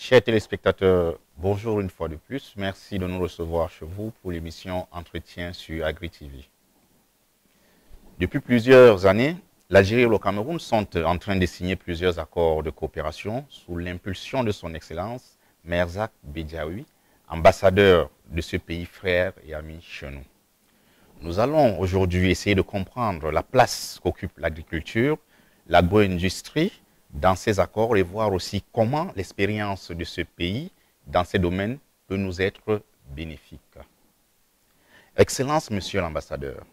Chers téléspectateurs, bonjour une fois de plus. Merci de nous recevoir chez vous pour l'émission Entretien sur AgriTV. Depuis plusieurs années, l'Algérie et le Cameroun sont en train de signer plusieurs accords de coopération sous l'impulsion de son Excellence Merzak Bediaoui, ambassadeur de ce pays frère et ami chez nous. Nous allons aujourd'hui essayer de comprendre la place qu'occupe l'agriculture, l'agro-industrie dans ces accords et voir aussi comment l'expérience de ce pays dans ces domaines peut nous être bénéfique. Excellence, Monsieur l'ambassadeur,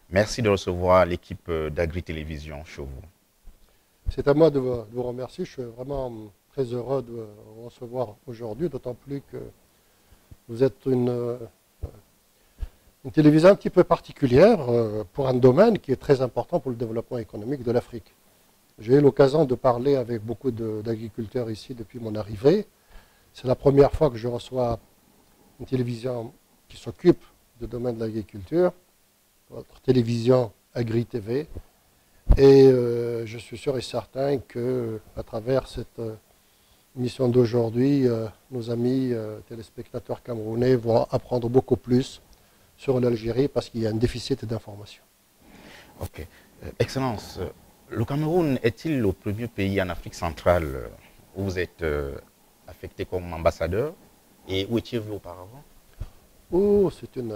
merci de recevoir l'équipe d'Agri-Télévision chez vous. C'est à moi de vous remercier. Je suis vraiment très heureux de vous recevoir aujourd'hui, d'autant plus que vous êtes une télévision un petit peu particulière pour un domaine qui est très important pour le développement économique de l'Afrique. J'ai eu l'occasion de parler avec beaucoup d'agriculteurs ici depuis mon arrivée. C'est la première fois que je reçois une télévision qui s'occupe du domaine de l'agriculture, votre télévision Agri-TV. Et je suis sûr et certain qu'à travers cette émission d'aujourd'hui, nos amis téléspectateurs camerounais vont apprendre beaucoup plus sur l'Algérie parce qu'il y a un déficit d'information. Ok. Excellence, le Cameroun est-il le premier pays en Afrique centrale où vous êtes affecté comme ambassadeur et où étiez-vous auparavant? Oh, c'est une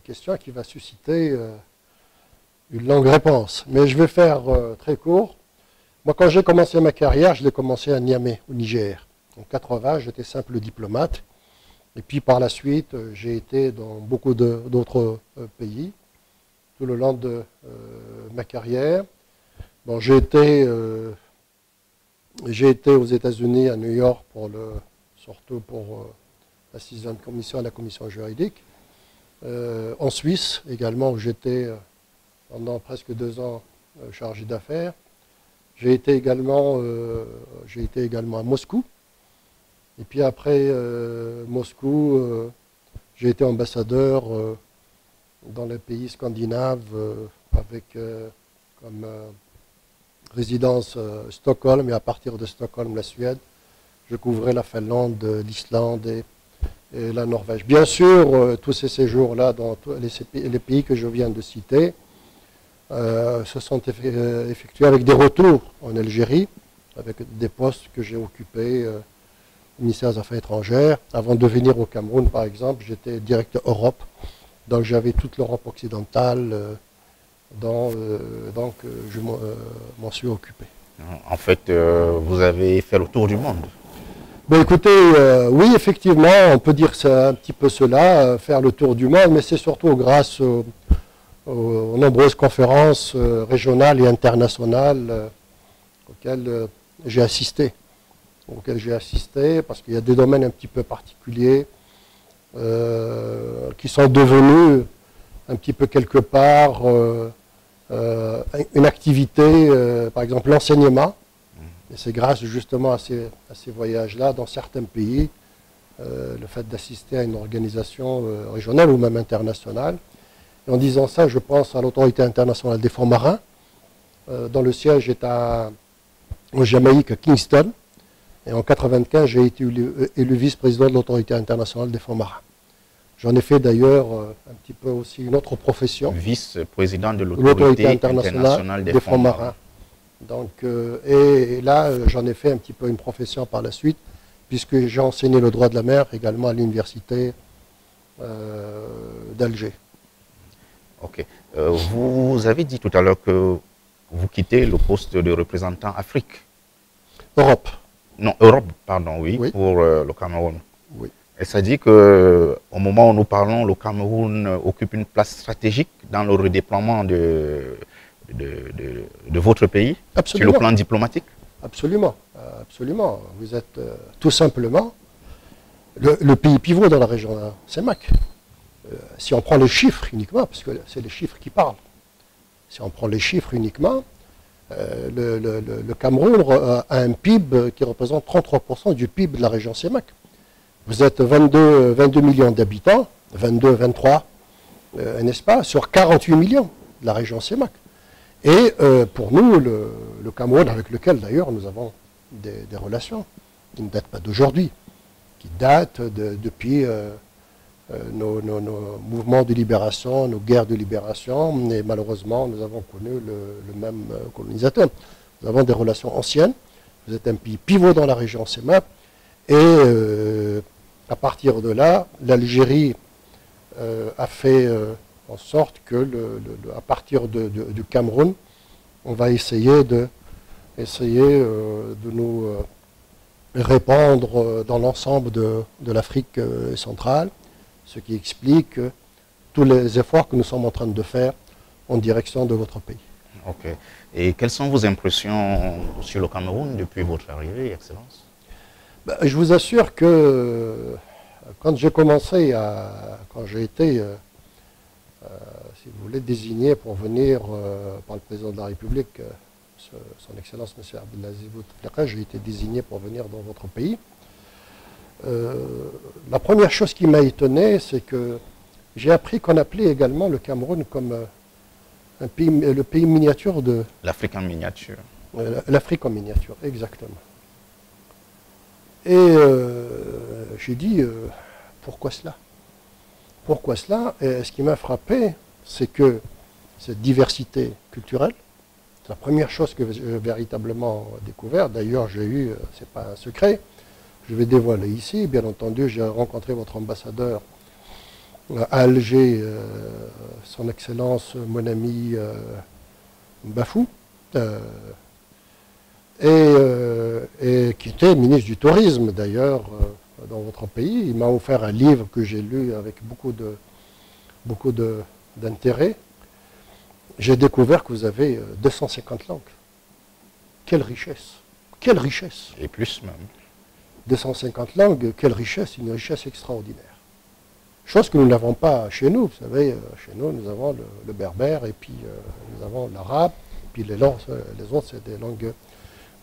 question qui va susciter une longue réponse, mais je vais faire très court. Moi, quand j'ai commencé ma carrière, je l'ai commencé à Niamey, au Niger. En 80, j'étais simple diplomate. Et puis par la suite, j'ai été dans beaucoup d'autres pays tout le long de ma carrière. Bon, j'ai été aux États-Unis, à New York, surtout pour la 6e commission, la commission juridique. En Suisse également, où j'étais pendant presque 2 ans chargé d'affaires. J'ai été également à Moscou. Et puis après Moscou, j'ai été ambassadeur dans les pays scandinaves avec comme résidence Stockholm, et à partir de Stockholm, la Suède, je couvrais la Finlande, l'Islande et la Norvège. Bien sûr, tous ces séjours-là dans tous les pays que je viens de citer se sont effectués avec des retours en Algérie, avec des postes que j'ai occupés au ministère des Affaires étrangères. Avant de venir au Cameroun, par exemple, j'étais directeur Europe, donc j'avais toute l'Europe occidentale. Donc je m'en suis occupé. En fait, vous avez fait le tour du monde. Ben, écoutez, oui, effectivement, on peut dire un petit peu cela, faire le tour du monde, mais c'est surtout grâce aux nombreuses conférences régionales et internationales auxquelles j'ai assisté. Parce qu'il y a des domaines un petit peu particuliers qui sont devenus un petit peu quelque part une activité, par exemple l'enseignement, et c'est grâce justement à ces voyages-là dans certains pays, le fait d'assister à une organisation régionale ou même internationale. Et en disant ça, je pense à l'Autorité internationale des fonds marins, dont le siège est en Jamaïque, à Kingston, et en 1995, j'ai été élu vice-président de l'Autorité internationale des fonds marins. J'en ai fait d'ailleurs un petit peu aussi une autre profession. Vice-président de l'Autorité internationale des fonds marins. Donc, et là, j'en ai fait un petit peu une profession par la suite, puisque j'ai enseigné le droit de la mer également à l'université d'Alger. Ok. Vous avez dit tout à l'heure que vous quittez le poste de représentant Afrique. Europe. Non, Europe, pardon, oui. Pour le Cameroun. Oui. Et ça dit qu'au moment où nous parlons, le Cameroun occupe une place stratégique dans le redéploiement de votre pays. Absolument. Sur le plan diplomatique. Absolument, absolument. Vous êtes tout simplement le pays pivot dans la région CEMAC. Si on prend les chiffres uniquement, parce que c'est les chiffres qui parlent, si on prend les chiffres uniquement, le Cameroun a un PIB qui représente 33% du PIB de la région CEMAC. Vous êtes 22 millions d'habitants, 22, 23, n'est-ce pas, sur 48 millions de la région CEMAC. Et pour nous, le Cameroun, avec lequel d'ailleurs nous avons des relations qui ne date pas d'aujourd'hui, qui date depuis nos mouvements de libération, nos guerres de libération, et malheureusement, nous avons connu le même colonisateur. Nous avons des relations anciennes, vous êtes un pays pivot dans la région CEMAP, et à partir de là, l'Algérie a fait en sorte que, à partir du Cameroun, on va essayer de nous répandre dans l'ensemble de l'Afrique centrale, ce qui explique tous les efforts que nous sommes en train de faire en direction de votre pays. Ok. Et quelles sont vos impressions sur le Cameroun depuis votre arrivée, Excellence? Ben, je vous assure que quand j'ai commencé quand j'ai été, si vous voulez, désigné pour venir par le président de la République, son Excellence M. Abdelaziz Bouteflika, j'ai été désigné pour venir dans votre pays. La première chose qui m'a étonné, c'est que j'ai appris qu'on appelait également le Cameroun comme le pays miniature de... L'Afrique en miniature. L'Afrique en miniature, exactement. Et j'ai dit, pourquoi cela? Pourquoi cela? Et ce qui m'a frappé, c'est que cette diversité culturelle, c'est la première chose que j'ai véritablement découvert. D'ailleurs, j'ai eu, c'est pas un secret, je vais dévoiler ici, bien entendu, j'ai rencontré votre ambassadeur à Alger, son Excellence, mon ami Bafou, et qui était ministre du Tourisme d'ailleurs dans votre pays. Il m'a offert un livre que j'ai lu avec beaucoup d'intérêt. J'ai découvert que vous avez 250 langues. Quelle richesse! Quelle richesse! Et plus même. 250 langues, quelle richesse! Une richesse extraordinaire. Chose que nous n'avons pas chez nous. Vous savez, chez nous, nous avons le berbère, et puis nous avons l'arabe, puis les autres, c'est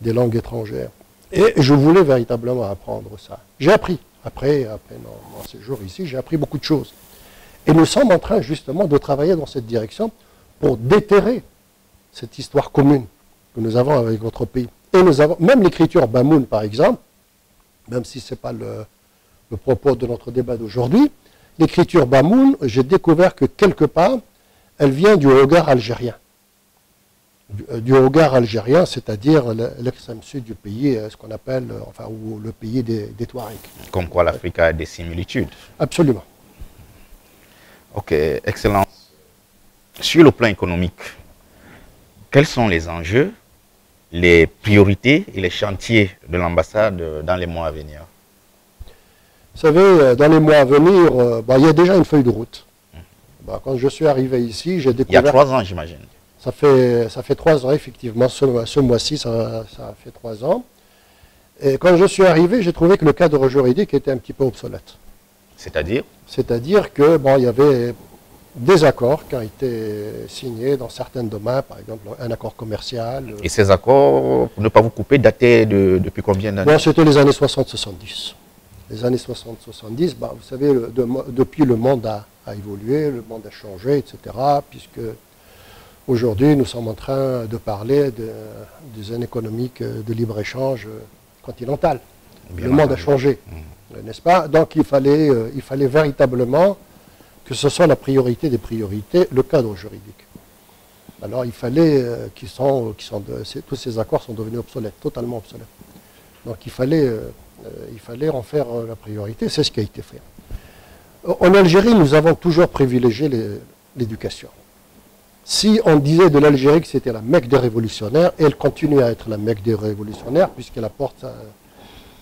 des langues étrangères. Et je voulais véritablement apprendre ça. J'ai appris. Après mon séjour ici, j'ai appris beaucoup de choses. Et nous sommes en train justement de travailler dans cette direction pour déterrer cette histoire commune que nous avons avec votre pays. Et nous avons, même l'écriture Bamoun par exemple, même si ce n'est pas le propos de notre débat d'aujourd'hui, l'écriture Bamoun, j'ai découvert que quelque part, elle vient du regard algérien. Du regard algérien, c'est-à-dire l'extrême sud du pays, ce qu'on appelle, enfin, ou le pays des Touaregs. Comme quoi l'Afrique a des similitudes. Absolument. Ok, Excellence. Sur le plan économique, quels sont les enjeux, les priorités et les chantiers de l'ambassade dans les mois à venir? Vous savez, dans les mois à venir, il y a déjà une feuille de route. Quand je suis arrivé ici, j'ai découvert... Il y a 3 ans, j'imagine. Ça fait 3 ans, effectivement. Ce mois-ci, ça fait 3 ans. Et quand je suis arrivé, j'ai trouvé que le cadre juridique était un petit peu obsolète. C'est-à-dire? C'est-à-dire que, il y avait des accords qui ont été signés dans certains domaines, par exemple un accord commercial. Et ces accords, pour ne pas vous couper, dataient depuis combien d'années? Bon, c'était les années 60-70. Les années 60-70, vous savez, depuis le monde a évolué, le monde a changé, etc., puisque aujourd'hui, nous sommes en train de parler d'une zone économique de libre-échange continentale. Le monde a changé, n'est-ce pas? Donc, il fallait véritablement que ce soit la priorité des priorités, le cadre juridique. Alors, il fallait tous ces accords sont devenus obsolètes, totalement obsolètes. Donc, il fallait en faire la priorité, c'est ce qui a été fait. En Algérie, nous avons toujours privilégié l'éducation. Si on disait de l'Algérie que c'était la Mecque des révolutionnaires, et elle continue à être la Mecque des révolutionnaires, puisqu'elle apporte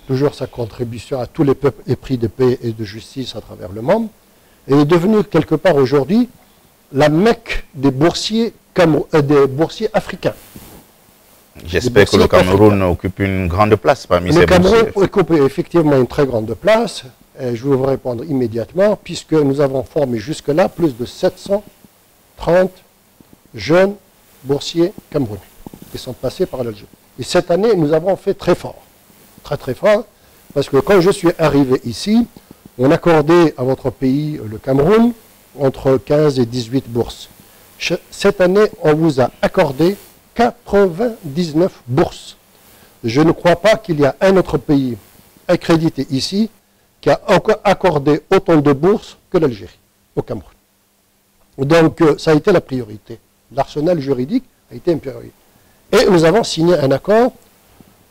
toujours sa contribution à tous les peuples épris de paix et de justice à travers le monde, elle est devenue quelque part aujourd'hui la Mecque des boursiers africains. J'espère que le Cameroun occupe une grande place parmi ces boursiers. Le Cameroun occupe effectivement une très grande place, et je vais vous répondre immédiatement, puisque nous avons formé jusque-là plus de 730 jeunes boursiers camerounais qui sont passés par l'Algérie. Et cette année, nous avons fait très fort, très fort, parce que quand je suis arrivé ici, on accordait à votre pays, le Cameroun, entre 15 et 18 bourses. Cette année, on vous a accordé 99 bourses. Je ne crois pas qu'il y a un autre pays accrédité ici qui a encore accordé autant de bourses que l'Algérie au Cameroun. Donc, ça a été la priorité. L'arsenal juridique a été une priorité. Et nous avons signé un accord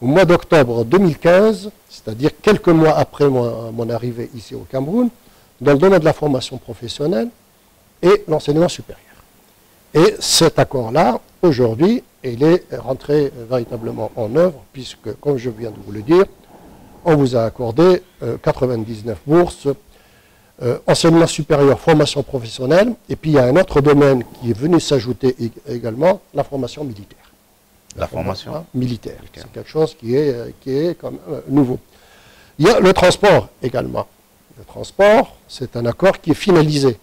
au mois d'octobre 2015, c'est-à-dire quelques mois après mon arrivée ici au Cameroun, dans le domaine de la formation professionnelle et l'enseignement supérieur. Et cet accord-là, aujourd'hui, il est rentré véritablement en œuvre, puisque, comme je viens de vous le dire, on vous a accordé 99 bourses, enseignement supérieur, formation professionnelle, et puis il y a un autre domaine qui est venu s'ajouter également, la formation militaire. La formation militaire. C'est quelque chose qui est comme, nouveau. Il y a le transport également. Le transport, c'est un accord qui est finalisé.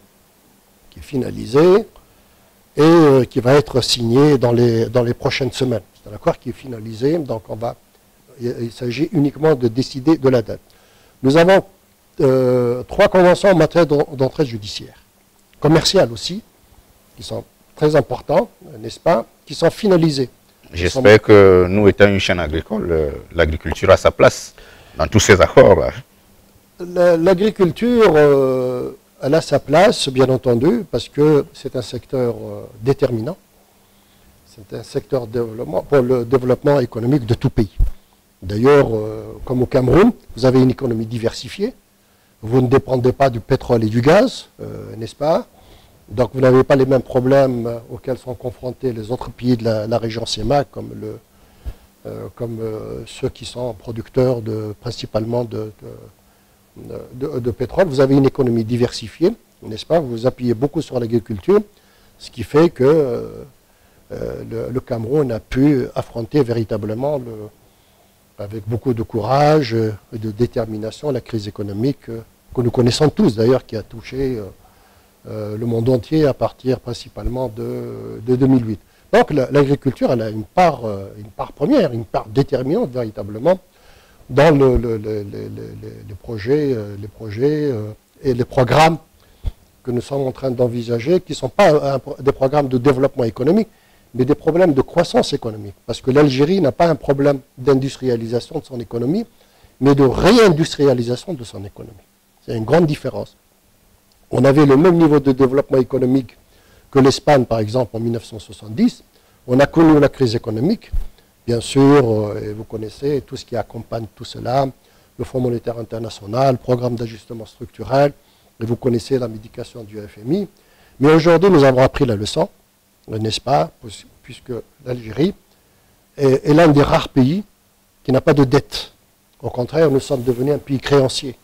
Et qui va être signé dans les prochaines semaines. C'est un accord qui est finalisé, donc il s'agit uniquement de décider de la date. Nous avons 3 conventions en matière d'entraide judiciaire, commerciales aussi, qui sont très importantes, n'est-ce pas, qui sont finalisées. J'espère que nous, étant une chaîne agricole, l'agriculture a sa place dans tous ces accords. L'agriculture, elle a sa place, bien entendu, parce que c'est un secteur déterminant. C'est un secteur pour le développement économique de tout pays. D'ailleurs, comme au Cameroun, vous avez une économie diversifiée. Vous ne dépendez pas du pétrole et du gaz, n'est-ce pas? Donc vous n'avez pas les mêmes problèmes auxquels sont confrontés les autres pays de la région CEMAC, comme ceux qui sont producteurs principalement de pétrole. Vous avez une économie diversifiée, n'est-ce pas? Vous vous appuyez beaucoup sur l'agriculture, ce qui fait que le Cameroun a pu affronter véritablement, avec beaucoup de courage et de détermination, la crise économique que nous connaissons tous d'ailleurs, qui a touché le monde entier à partir principalement de 2008. Donc l'agriculture, elle a une part première, une part déterminante véritablement dans les projets et les programmes que nous sommes en train d'envisager, qui ne sont pas des programmes de développement économique, mais des problèmes de croissance économique. Parce que l'Algérie n'a pas un problème d'industrialisation de son économie, mais de réindustrialisation de son économie. C'est une grande différence. On avait le même niveau de développement économique que l'Espagne, par exemple, en 1970. On a connu la crise économique, bien sûr, et vous connaissez tout ce qui accompagne tout cela, le Fonds monétaire international, le programme d'ajustement structurel, et vous connaissez la médication du FMI. Mais aujourd'hui, nous avons appris la leçon, n'est-ce pas, puisque l'Algérie est l'un des rares pays qui n'a pas de dette. Au contraire, nous sommes devenus un pays créancier.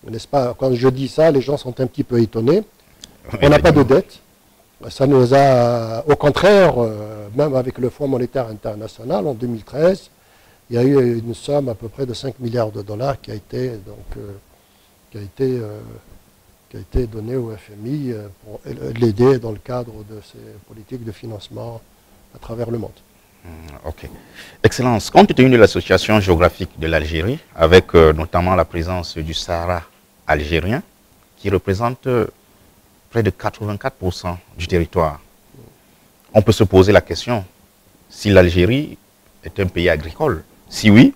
N'est-ce pas? Quand je dis ça, les gens sont un petit peu étonnés. On n'a pas de dette. Ça nous a, au contraire, même avec le Fonds monétaire international, en 2013, il y a eu une somme à peu près de 5 milliards de dollars qui a été donnée au FMI pour l'aider dans le cadre de ses politiques de financement à travers le monde. Ok. Excellence, compte tenu de l'association géographique de l'Algérie, avec notamment la présence du Sahara algérien, qui représente près de 84% du territoire, on peut se poser la question si l'Algérie est un pays agricole. Si oui,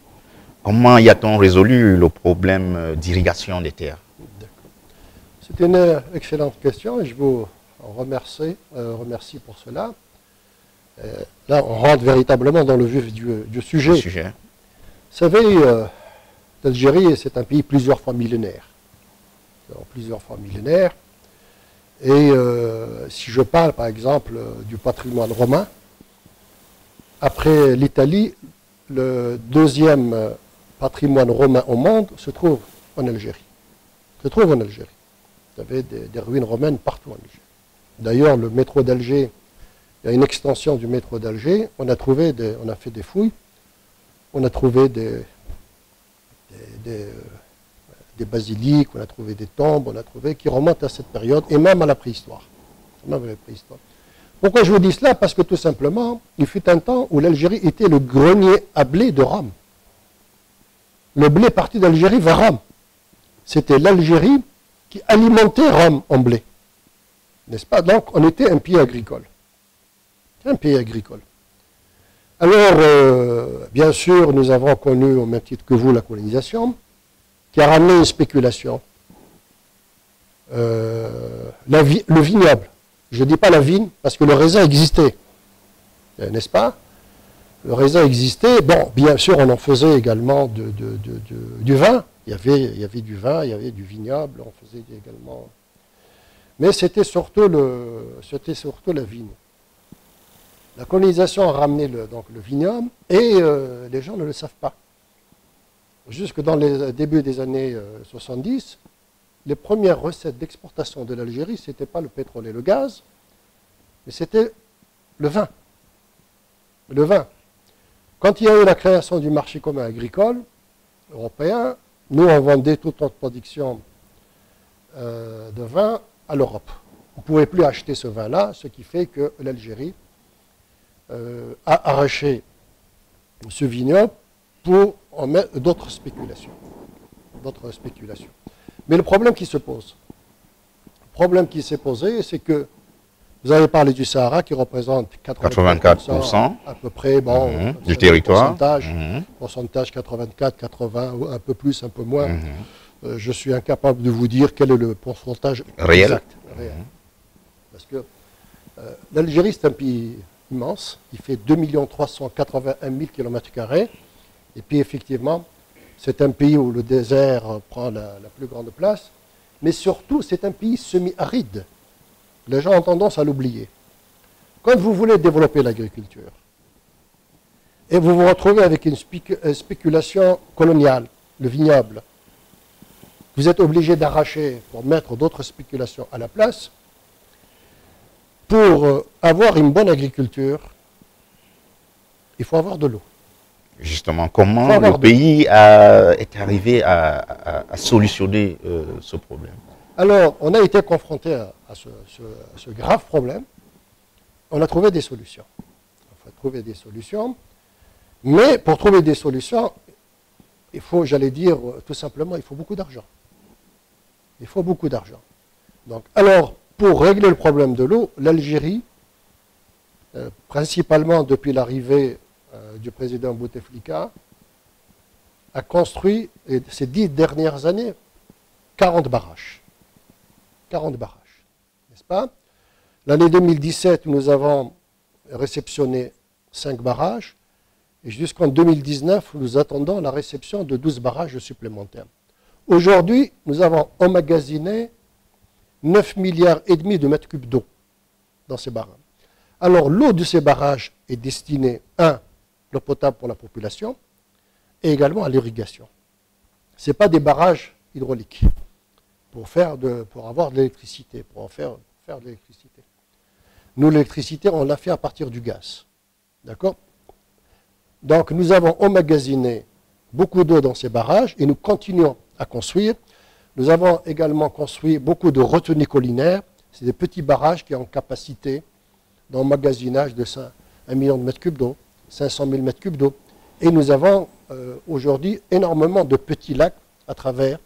comment y a-t-on résolu le problème d'irrigation des terres? C'est une excellente question et je vous remercie pour cela. Là, on rentre véritablement dans le vif du sujet. Vous savez, l'Algérie, c'est un pays plusieurs fois millénaire. Et si je parle, par exemple, du patrimoine romain, après l'Italie, le deuxième patrimoine romain au monde se trouve en Algérie. Vous avez des ruines romaines partout en Algérie. D'ailleurs, le métro d'Alger, il y a une extension du métro d'Alger. On a fait des fouilles. On a trouvé des basiliques, on a trouvé des tombes, qui remontent à cette période et même à la préhistoire. Pourquoi je vous dis cela? Parce que tout simplement, il fut un temps où l'Algérie était le grenier à blé de Rome. Le blé parti d'Algérie vers Rome. C'était l'Algérie qui alimentait Rome en blé. N'est-ce pas? Donc, on était un pays agricole. Alors, bien sûr, nous avons connu, au même titre que vous, la colonisation. qui a ramené une spéculation. Le vignoble. Je ne dis pas la vigne, parce que le raisin existait, n'est-ce pas? Le raisin existait. Bon, bien sûr, on en faisait également du vin. Il y avait du vin, il y avait du vignoble, on faisait également... Mais c'était surtout la vigne. La colonisation a ramené donc le vignoble, et les gens ne le savent pas. Jusque dans les débuts des années 70, les premières recettes d'exportation de l'Algérie, ce n'était pas le pétrole et le gaz, mais c'était le vin. Le vin. Quand il y a eu la création du marché commun agricole européen, nous, on vendait toute notre production de vin à l'Europe. On ne pouvait plus acheter ce vin-là, ce qui fait que l'Algérie a arraché ce vignoble pour en mettre d'autres spéculations. Mais le problème qui se pose, s'est posé, c'est que vous avez parlé du Sahara qui représente 84% à peu près, du territoire. Pourcentage 84, 80, un peu plus, un peu moins. Je suis incapable de vous dire quel est le pourcentage réel. Exact. Parce que l'Algérie, c'est un pays immense. Il fait 2 381 000 km². Et puis, effectivement, c'est un pays où le désert prend la plus grande place. Mais surtout, c'est un pays semi-aride. Les gens ont tendance à l'oublier. Quand vous voulez développer l'agriculture, et vous vous retrouvez avec une spéculation coloniale, le vignoble, vous êtes obligé d'arracher pour mettre d'autres spéculations à la place. Pour avoir une bonne agriculture, il faut avoir de l'eau. Justement, comment le pays est arrivé à solutionner ce problème? Alors, on a été confronté à ce grave problème. On a trouvé des solutions. Mais pour trouver des solutions, il faut, j'allais dire, tout simplement, il faut beaucoup d'argent. Donc, alors, pour régler le problème de l'eau, l'Algérie, principalement depuis l'arrivée du président Bouteflika, a construit, ces 10 dernières années, 40 barrages. 40 barrages, n'est-ce pas? L'année 2017, nous avons réceptionné 5 barrages, et jusqu'en 2019, nous attendons la réception de 12 barrages supplémentaires. Aujourd'hui, nous avons emmagasiné 9 milliards et demi de mètres cubes d'eau dans ces barrages. Alors, l'eau de ces barrages est destinée, l'eau potable pour la population, et également à l'irrigation. Ce n'est pas des barrages hydrauliques pour avoir de l'électricité, pour en faire de l'électricité. Nous, l'électricité, on l'a fait à partir du gaz. D'accord? Donc, nous avons emmagasiné beaucoup d'eau dans ces barrages et nous continuons à construire. Nous avons également construit beaucoup de retenues collinaires. C'est des petits barrages qui ont capacité d'emmagasinage de 1 million de mètres cubes d'eau, 500 000 mètres cubes d'eau. Et nous avons aujourd'hui énormément de petits lacs à travers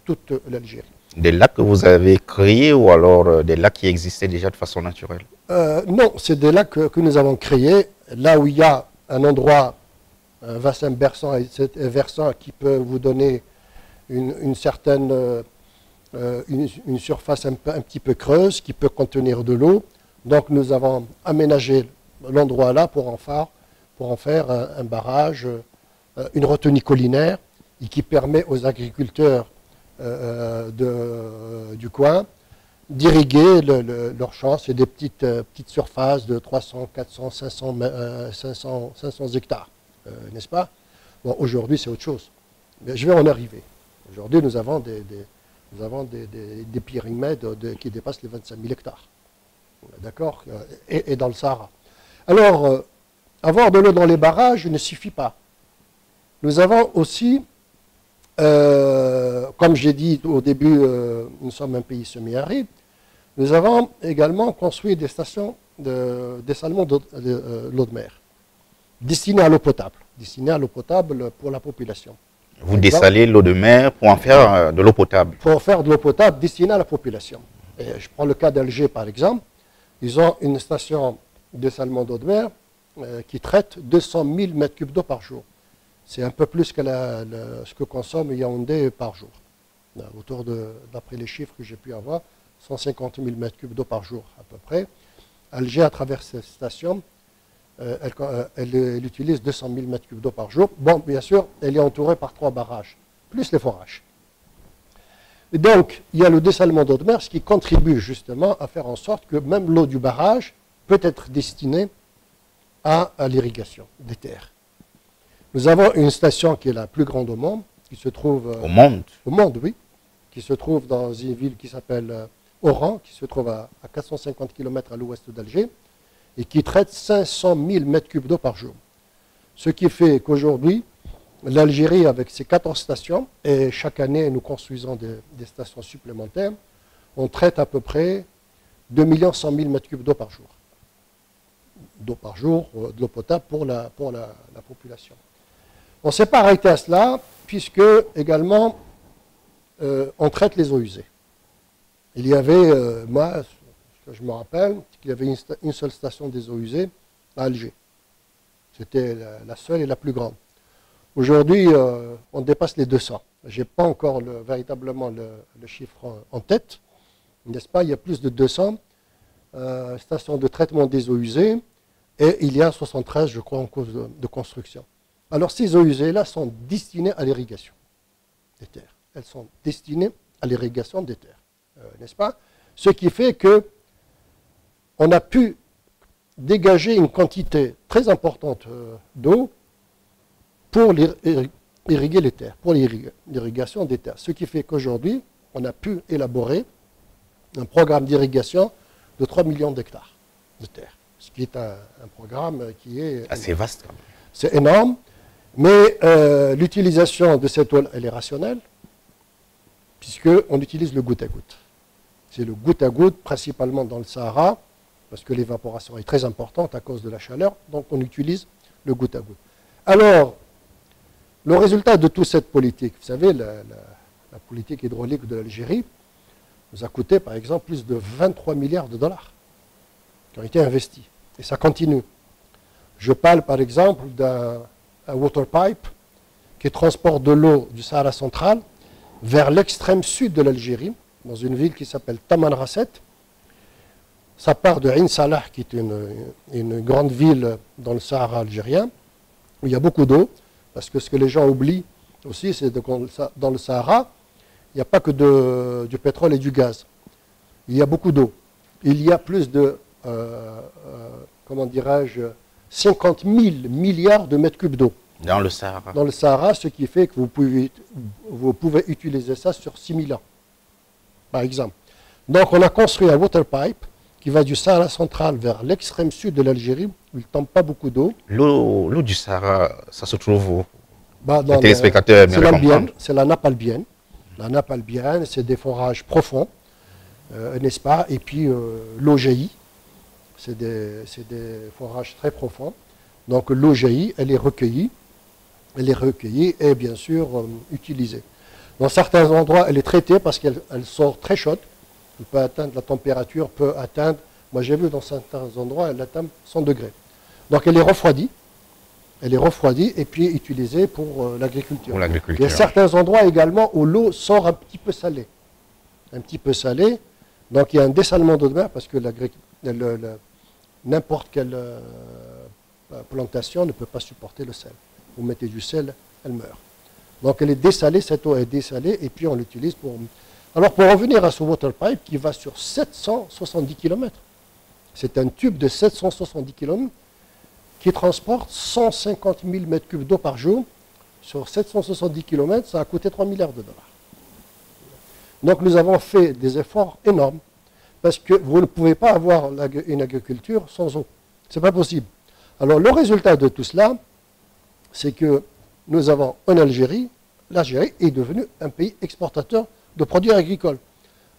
toute l'Algérie. Des lacs que vous avez créés ou alors des lacs qui existaient déjà de façon naturelle? Non, c'est des lacs que nous avons créés. Là où il y a un endroit, un bassin versant qui peut vous donner une certaine une surface un petit peu creuse qui peut contenir de l'eau. Donc nous avons aménagé l'endroit là pour en faire un barrage, une retenue collinaire, et qui permet aux agriculteurs du coin d'irriguer leurs champs. C'est des petites surfaces de 300, 400, 500 hectares, n'est-ce pas? Bon, aujourd'hui, c'est autre chose. Mais je vais en arriver. Aujourd'hui, nous avons des périmètres qui dépassent les 25 000 hectares. D'accord? Et dans le Sahara. Alors, avoir de l'eau dans les barrages ne suffit pas. Nous avons aussi, comme j'ai dit au début, nous sommes un pays semi-aride, nous avons également construit des stations de dessalement de l'eau de mer, destinées à l'eau potable pour la population. Vous dessalez l'eau de mer pour en faire de l'eau potable? Pour faire de l'eau potable destinée à la population. Et je prends le cas d'Alger par exemple. Ils ont une station de dessalement d'eau de mer qui traite 200 000 mètres cubes d'eau par jour. c'est un peu plus que ce que consomme Yaoundé par jour. D'après les chiffres que j'ai pu avoir, 150 000 m3 d'eau par jour à peu près. Alger, à travers cette station, elle utilise 200 000 m3 d'eau par jour. Bon, bien sûr, elle est entourée par 3 barrages, plus les forages. Et donc, il y a le dessalement d'eau de mer, ce qui contribue justement à faire en sorte que même l'eau du barrage peut être destinée à l'irrigation des terres. Nous avons une station qui est la plus grande au monde, qui se trouve... Au monde? Au monde, oui. Qui se trouve dans une ville qui s'appelle Oran, qui se trouve à 450 km à l'ouest d'Alger, et qui traite 500 000 m3 d'eau par jour. Ce qui fait qu'aujourd'hui, l'Algérie, avec ses 14 stations, et chaque année nous construisons des stations supplémentaires, on traite à peu près 2 100 000 m3 d'eau par jour. D'eau par jour, de l'eau potable pour la population. On ne s'est pas arrêté à cela, puisque également on traite les eaux usées. Il y avait, moi, ce que je me rappelle, qu'il y avait une seule station des eaux usées à Alger. C'était la seule et la plus grande. Aujourd'hui, on dépasse les 200. Je n'ai pas encore véritablement le chiffre en tête, n'est-ce pas? Il y a plus de 200 stations de traitement des eaux usées et il y a 73, je crois, en cours de construction. Alors, ces eaux usées-là sont destinées à l'irrigation des terres. Elles sont destinées à l'irrigation des terres, n'est-ce pas? Ce qui fait qu'on a pu dégager une quantité très importante d'eau pour irriguer les terres, pour l'irrigation des terres. Ce qui fait qu'aujourd'hui, on a pu élaborer un programme d'irrigation de 3 millions d'hectares de terres, ce qui est un programme qui est... assez vaste. C'est énorme, mais l'utilisation de cette eau, elle est rationnelle, puisqu'on utilise le goutte à goutte. C'est le goutte à goutte, principalement dans le Sahara, parce que l'évaporation est très importante à cause de la chaleur, donc on utilise le goutte à goutte. Alors, le résultat de toute cette politique, vous savez, la politique hydraulique de l'Algérie nous a coûté, par exemple, plus de 23 milliards de dollars qui ont été investis. Et ça continue. Je parle, par exemple, d'un water pipe qui transporte de l'eau du Sahara central vers l'extrême sud de l'Algérie, dans une ville qui s'appelle Tamanrasset. Ça part de Ain Salah, qui est une grande ville dans le Sahara algérien, où il y a beaucoup d'eau, parce que ce que les gens oublient aussi, c'est que dans le Sahara, il n'y a pas que du pétrole et du gaz. Il y a beaucoup d'eau. Il y a plus de, comment dirais-je, 50 000 milliards de mètres cubes d'eau. Dans le Sahara. Dans le Sahara, ce qui fait que vous pouvez utiliser ça sur 6 000 ans, par exemple. Donc on a construit un water pipe qui va du Sahara central vers l'extrême sud de l'Algérie, où il ne tombe pas beaucoup d'eau. L'eau du Sahara, ça se trouve où? Les téléspectateurs aimeraient comprendre. C'est la nappe albienne. La nappe albienne, c'est des forages profonds, n'est-ce pas? Et puis l'eau jaillit. C'est des forages très profonds. Donc l'eau jaillit, elle est recueillie et bien sûr utilisée. Dans certains endroits, elle est traitée parce qu'elle sort très chaude. Elle peut atteindre, la température peut atteindre, moi j'ai vu dans certains endroits, elle atteint 100 degrés. Donc elle est refroidie et puis utilisée pour l'agriculture. Il y a certains endroits également où l'eau sort un petit peu salée. Donc il y a un dessalement d'eau de mer parce que n'importe quelle plantation ne peut pas supporter le sel. Vous mettez du sel, elle meurt. Donc elle est dessalée, cette eau est dessalée et puis on l'utilise pour... Alors pour revenir à ce water pipe qui va sur 770 km, c'est un tube de 770 km qui transporte 150 000 m3 d'eau par jour. Sur 770 km, ça a coûté 3 milliards de dollars. Donc nous avons fait des efforts énormes parce que vous ne pouvez pas avoir une agriculture sans eau. Ce n'est pas possible. Alors le résultat de tout cela, c'est que nous avons en Algérie, l'Algérie est devenue un pays exportateur de produits agricoles,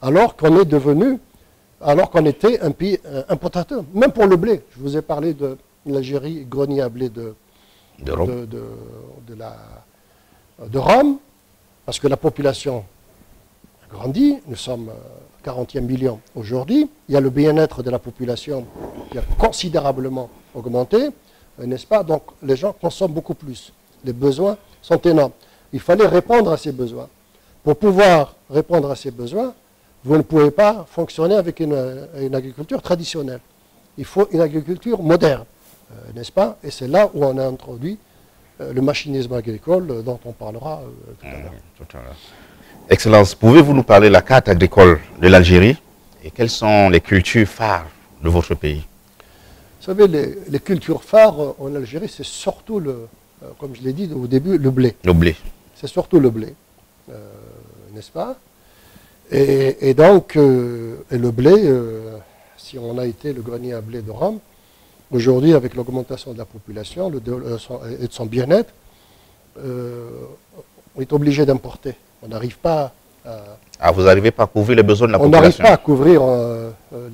alors qu'on était un pays importateur, même pour le blé. Je vous ai parlé de l'Algérie, grenier à blé de Rome, parce que la population a grandi, nous sommes 40e million aujourd'hui, il y a le bien-être de la population qui a considérablement augmenté, n'est-ce pas? Donc les gens consomment beaucoup plus. Les besoins sont énormes. Il fallait répondre à ces besoins. Pour pouvoir répondre à ces besoins, vous ne pouvez pas fonctionner avec une agriculture traditionnelle. Il faut une agriculture moderne, n'est-ce pas? Et c'est là où on a introduit le machinisme agricole dont on parlera tout à l'heure. Excellence, pouvez-vous nous parler de la carte agricole de l'Algérie et quelles sont les cultures phares de votre pays? Vous savez, les cultures phares en Algérie, c'est surtout, comme je l'ai dit au début, le blé. Le blé. C'est surtout le blé, n'est-ce pas? Et donc, le blé, si on a été le grenier à blé de Rome, aujourd'hui, avec l'augmentation de la population et de son bien-être, on est obligé d'importer. On n'arrive pas à... Ah, vous n'arrivez pas à couvrir les besoins de la on population? n'arrive pas à couvrir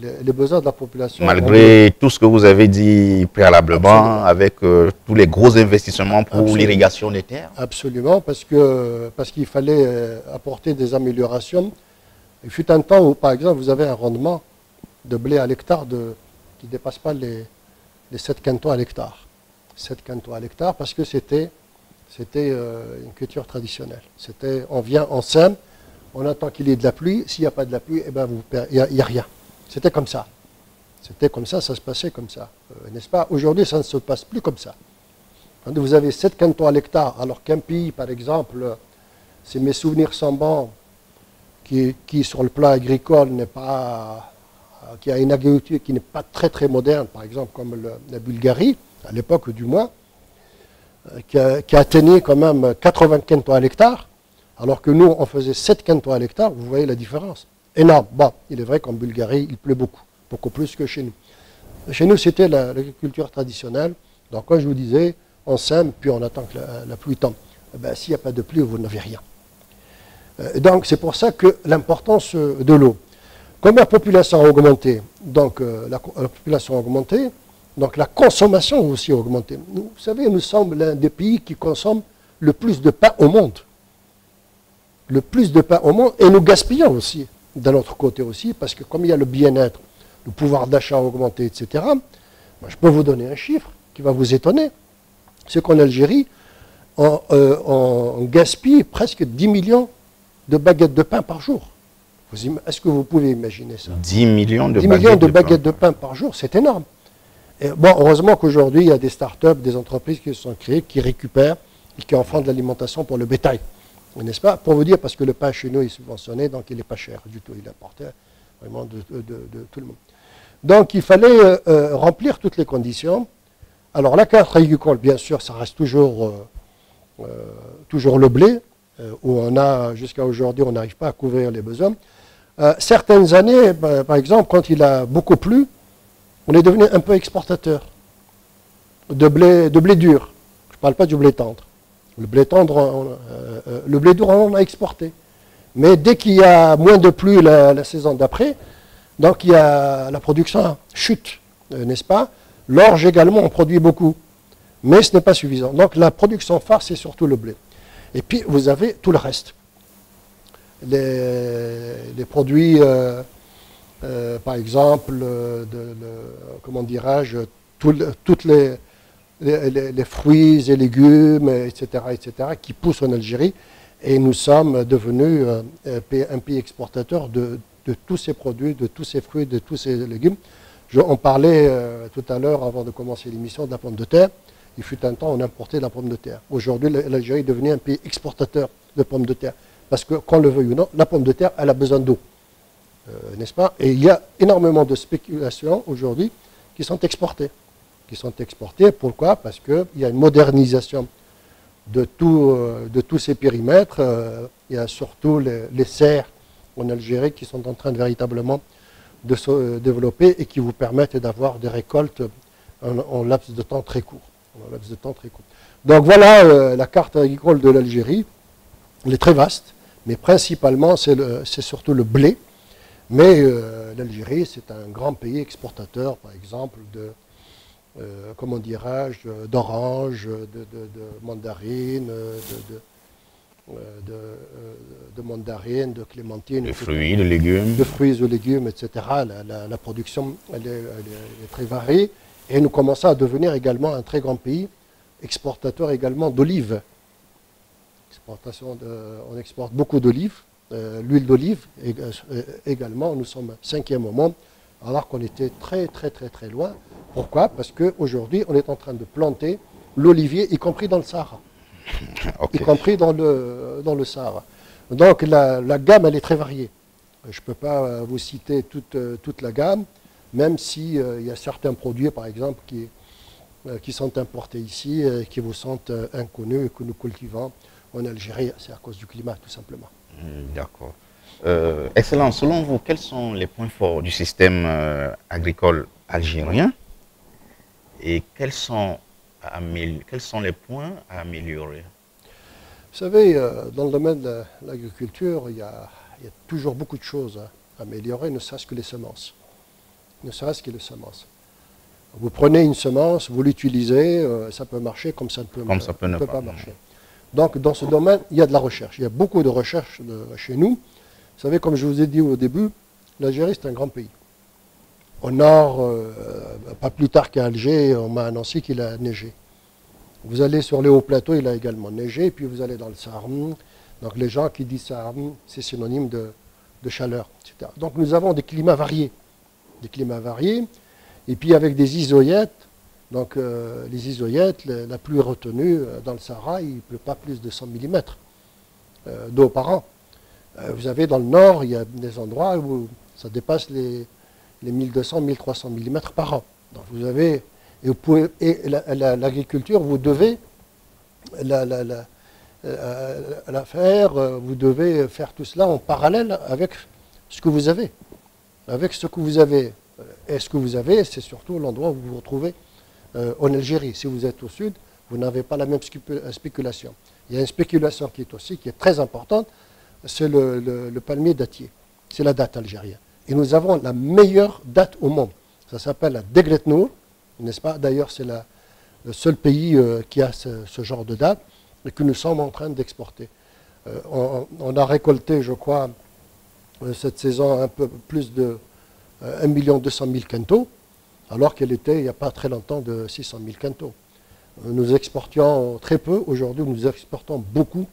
les besoins de la population. Malgré tout ce que vous avez dit préalablement, avec tous les gros investissements pour l'irrigation des terres? Absolument, parce qu'il fallait apporter des améliorations. Il fut un temps où, par exemple, vous avez un rendement de blé à l'hectare qui ne dépasse pas les 7 quintaux à l'hectare. 7 quintaux à l'hectare, parce que c'était une culture traditionnelle. On vient, on sème, on attend qu'il y ait de la pluie. S'il n'y a pas de la pluie, eh ben, il n'y a rien. C'était comme ça. C'était comme ça, ça se passait comme ça. N'est-ce pas? Aujourd'hui, ça ne se passe plus comme ça. Quand vous avez 7 quintaux à l'hectare, alors qu'un pays, par exemple, si mes souvenirs sont bons, qui sur le plan agricole n'est pas... qui a une agriculture qui n'est pas très très moderne, par exemple comme la Bulgarie, à l'époque du moins, qui atteignait quand même 80 quintaux à l'hectare, alors que nous, on faisait 7 quintaux à l'hectare. Vous voyez la différence. Énorme. Bon, il est vrai qu'en Bulgarie, il pleut beaucoup plus que chez nous. Chez nous, c'était l'agriculture traditionnelle. Donc, quand je vous disais, on sème, puis on attend que la pluie tombe. Eh ben, s'il n'y a pas de pluie, vous n'avez rien. Donc, c'est pour ça que l'importance de l'eau. Comme la population a augmenté, donc la population a augmenté, donc la consommation a aussi augmenté. Vous savez, nous sommes l'un des pays qui consomme le plus de pain au monde. Le plus de pain au monde, et nous gaspillons aussi, d'un autre côté aussi, parce que comme il y a le bien-être, le pouvoir d'achat a augmenté, etc., je peux vous donner un chiffre qui va vous étonner. C'est qu'en Algérie, on gaspille presque 10 millions de baguettes de pain par jour. Est-ce que vous pouvez imaginer ça? 10 millions de baguettes de pain par jour, c'est énorme. Et bon, heureusement qu'aujourd'hui, il y a des start-up, des entreprises qui se sont créées, qui récupèrent et qui en font de l'alimentation pour le bétail. N'est-ce pas? Pour vous dire, parce que le pain chez nous est subventionné, donc il n'est pas cher du tout. Il est importé vraiment de tout le monde. Donc il fallait remplir toutes les conditions. Alors la carte agricole, bien sûr, ça reste toujours le blé, où on a, jusqu'à aujourd'hui, on n'arrive pas à couvrir les besoins. Certaines années, par exemple, quand il a beaucoup plu, on est devenu un peu exportateur de blé dur. Je ne parle pas du blé tendre. Le blé tendre, le blé dur, on a exporté. Mais dès qu'il y a moins de pluie la saison d'après, donc la production chute, n'est-ce pas? L'orge également, on produit beaucoup. Mais ce n'est pas suffisant. Donc la production phare, c'est surtout le blé. Et puis vous avez tout le reste. Les produits, par exemple, comment dirais-je, toutes les fruits et légumes, etc., qui poussent en Algérie. Et nous sommes devenus un pays exportateur de tous ces produits, de tous ces fruits, de tous ces légumes. On parlait tout à l'heure, avant de commencer l'émission, de la pomme de terre. Il fut un temps, on importait de la pomme de terre. Aujourd'hui, l'Algérie est devenue un pays exportateur de pommes de terre. Parce que, qu'on le veuille ou non, la pomme de terre, elle a besoin d'eau. N'est-ce pas? Et il y a énormément de spéculations aujourd'hui qui sont exportées. Pourquoi? Parce qu'il y a une modernisation de tous ces périmètres. Il y a surtout les serres en Algérie qui sont en train de véritablement de se développer et qui vous permettent d'avoir des récoltes en laps de temps très court. Donc voilà la carte agricole de l'Algérie. Elle est très vaste, mais principalement c'est surtout le blé. Mais l'Algérie, c'est un grand pays exportateur, par exemple, comment dirais-je, d'oranges, de mandarines, de mandarines, de clémentines. De fruits, de légumes. De fruits, de légumes, etc. La production, elle est très variée. Et nous commençons à devenir également un très grand pays exportateur également d'olives. On exporte beaucoup d'olives, l'huile d'olive également. Nous sommes 5e au monde, alors qu'on était très loin. Pourquoi? Parce qu'aujourd'hui, on est en train de planter l'olivier, y compris dans le Sahara. Okay. Y compris dans le Sahara. Donc la gamme, elle est très variée. Je ne peux pas vous citer toute la gamme, même s'il y a certains produits, par exemple, qui sont importés ici, qui vous sont inconnus et que nous cultivons en Algérie. C'est à cause du climat, tout simplement. D'accord. Excellence, selon vous, quels sont les points forts du système agricole algérien et quels sont les points à améliorer? Vous savez, dans le domaine de l'agriculture, il y a toujours beaucoup de choses à améliorer, ne serait-ce que les semences. Ne serait-ce que les semences. Vous prenez une semence, vous l'utilisez, ça peut marcher comme ça ne peut pas marcher. Donc, dans ce domaine, il y a de la recherche. Il y a beaucoup de recherche chez nous. Vous savez, comme je vous ai dit au début, l'Algérie, c'est un grand pays. Au nord, pas plus tard qu'à Alger, on m'a annoncé qu'il a neigé. Vous allez sur les hauts plateaux, il a également neigé, puis vous allez dans le Sahara. Donc les gens qui disent Sahara, c'est synonyme de chaleur, etc. Donc nous avons des climats variés. Et puis avec des isoyètes, donc les isoyètes, la pluie retenue dans le Sahara, il ne pleut pas plus de 100 mm d'eau par an. Vous avez dans le nord, il y a des endroits où ça dépasse les 1200, 1300 mm par an. Donc vous avez, l'agriculture, vous devez vous devez faire tout cela en parallèle avec ce que vous avez. Avec ce que vous avez. Et ce que vous avez, c'est surtout l'endroit où vous vous retrouvez en Algérie. Si vous êtes au sud, vous n'avez pas la même spéculation. Il y a une spéculation qui est très importante, c'est le palmier dattier. C'est la date algérienne. Et nous avons la meilleure date au monde. Ça s'appelle la Deglet Nour, n'est-ce pas? D'ailleurs, c'est le seul pays qui a ce genre de date et que nous sommes en train d'exporter. On a récolté, je crois, cette saison un peu plus de 1 200 000 quintaux, alors qu'elle était, il n'y a pas très longtemps, de 600 000 quintaux. Nous exportions très peu, aujourd'hui nous exportons beaucoup,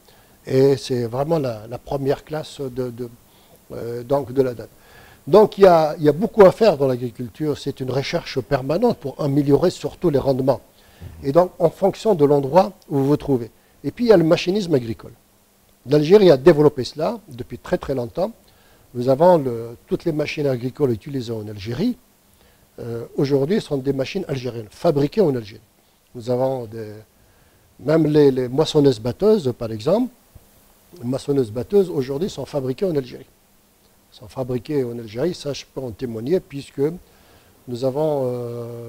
et c'est vraiment la première classe donc de la date. Donc il y a beaucoup à faire dans l'agriculture, c'est une recherche permanente pour améliorer surtout les rendements. Et donc en fonction de l'endroit où vous vous trouvez. Et puis il y a le machinisme agricole. L'Algérie a développé cela depuis très longtemps. Nous avons toutes les machines agricoles utilisées en Algérie. Aujourd'hui, sont des machines algériennes, fabriquées en Algérie. Nous avons même les moissonneuses-batteuses, par exemple. Les moissonneuses-batteuses, aujourd'hui, sont fabriquées en Algérie. Sont fabriquées en Algérie, ça je peux en témoigner, puisque nous avons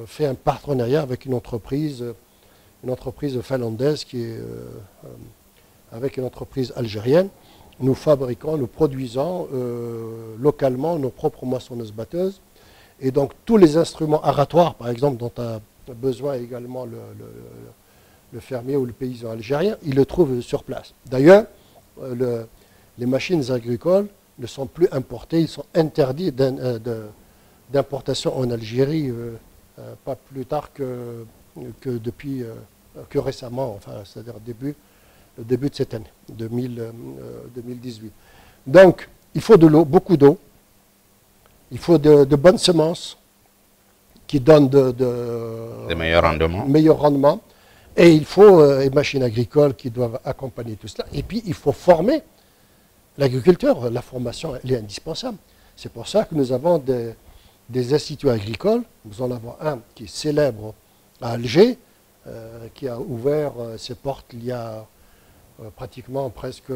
fait un partenariat avec une entreprise finlandaise qui est avec une entreprise algérienne. Nous fabriquons, nous produisons localement nos propres moissonneuses-batteuses. Et donc tous les instruments aratoires, par exemple, dont a besoin également le fermier ou le paysan algérien, il le trouve sur place. D'ailleurs, les machines agricoles ne sont plus importées, ils sont interdits d'importation en Algérie, pas plus tard que récemment, enfin, c'est-à-dire le début de cette année, 2018. Donc, il faut de l'eau, beaucoup d'eau. Il faut de bonnes semences qui donnent de meilleurs rendements. Et il faut des machines agricoles qui doivent accompagner tout cela. Et puis, il faut former l'agriculteur. La formation, elle est indispensable. C'est pour ça que nous avons des instituts agricoles. Nous en avons un qui est célèbre à Alger, qui a ouvert ses portes il y a pratiquement presque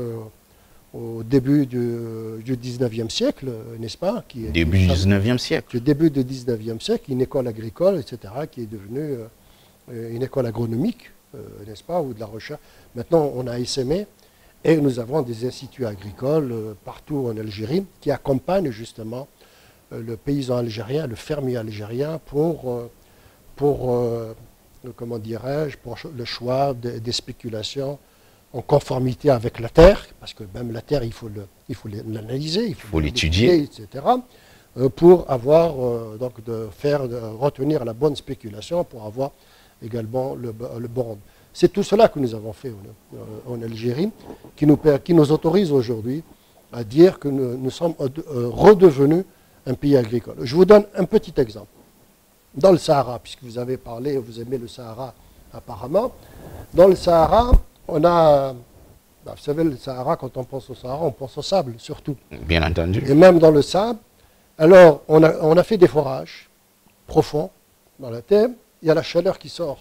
au début du 19e siècle, n'est-ce pas? Début du 19e siècle. Au début du 19e siècle, une école agricole, etc., qui est devenue une école agronomique, n'est-ce pas, ou de la recherche. Maintenant, on a SME et nous avons des instituts agricoles partout en Algérie qui accompagnent justement le paysan algérien, le fermier algérien pour comment dirais-je, pour le choix des spéculations en conformité avec la terre, parce que même la terre, il faut l'analyser, il faut l'étudier, etc., pour avoir, donc retenir la bonne spéculation, pour avoir également le bon rendement. C'est tout cela que nous avons fait en Algérie, qui nous autorise aujourd'hui à dire que nous sommes redevenus un pays agricole. Je vous donne un petit exemple. Dans le Sahara, puisque vous avez parlé, vous aimez le Sahara apparemment, dans le Sahara, on a... vous savez, le Sahara, quand on pense au Sahara, on pense au sable, surtout. Bien entendu. Et même dans le sable, alors, on a fait des forages profonds dans la terre, il y a la chaleur qui sort.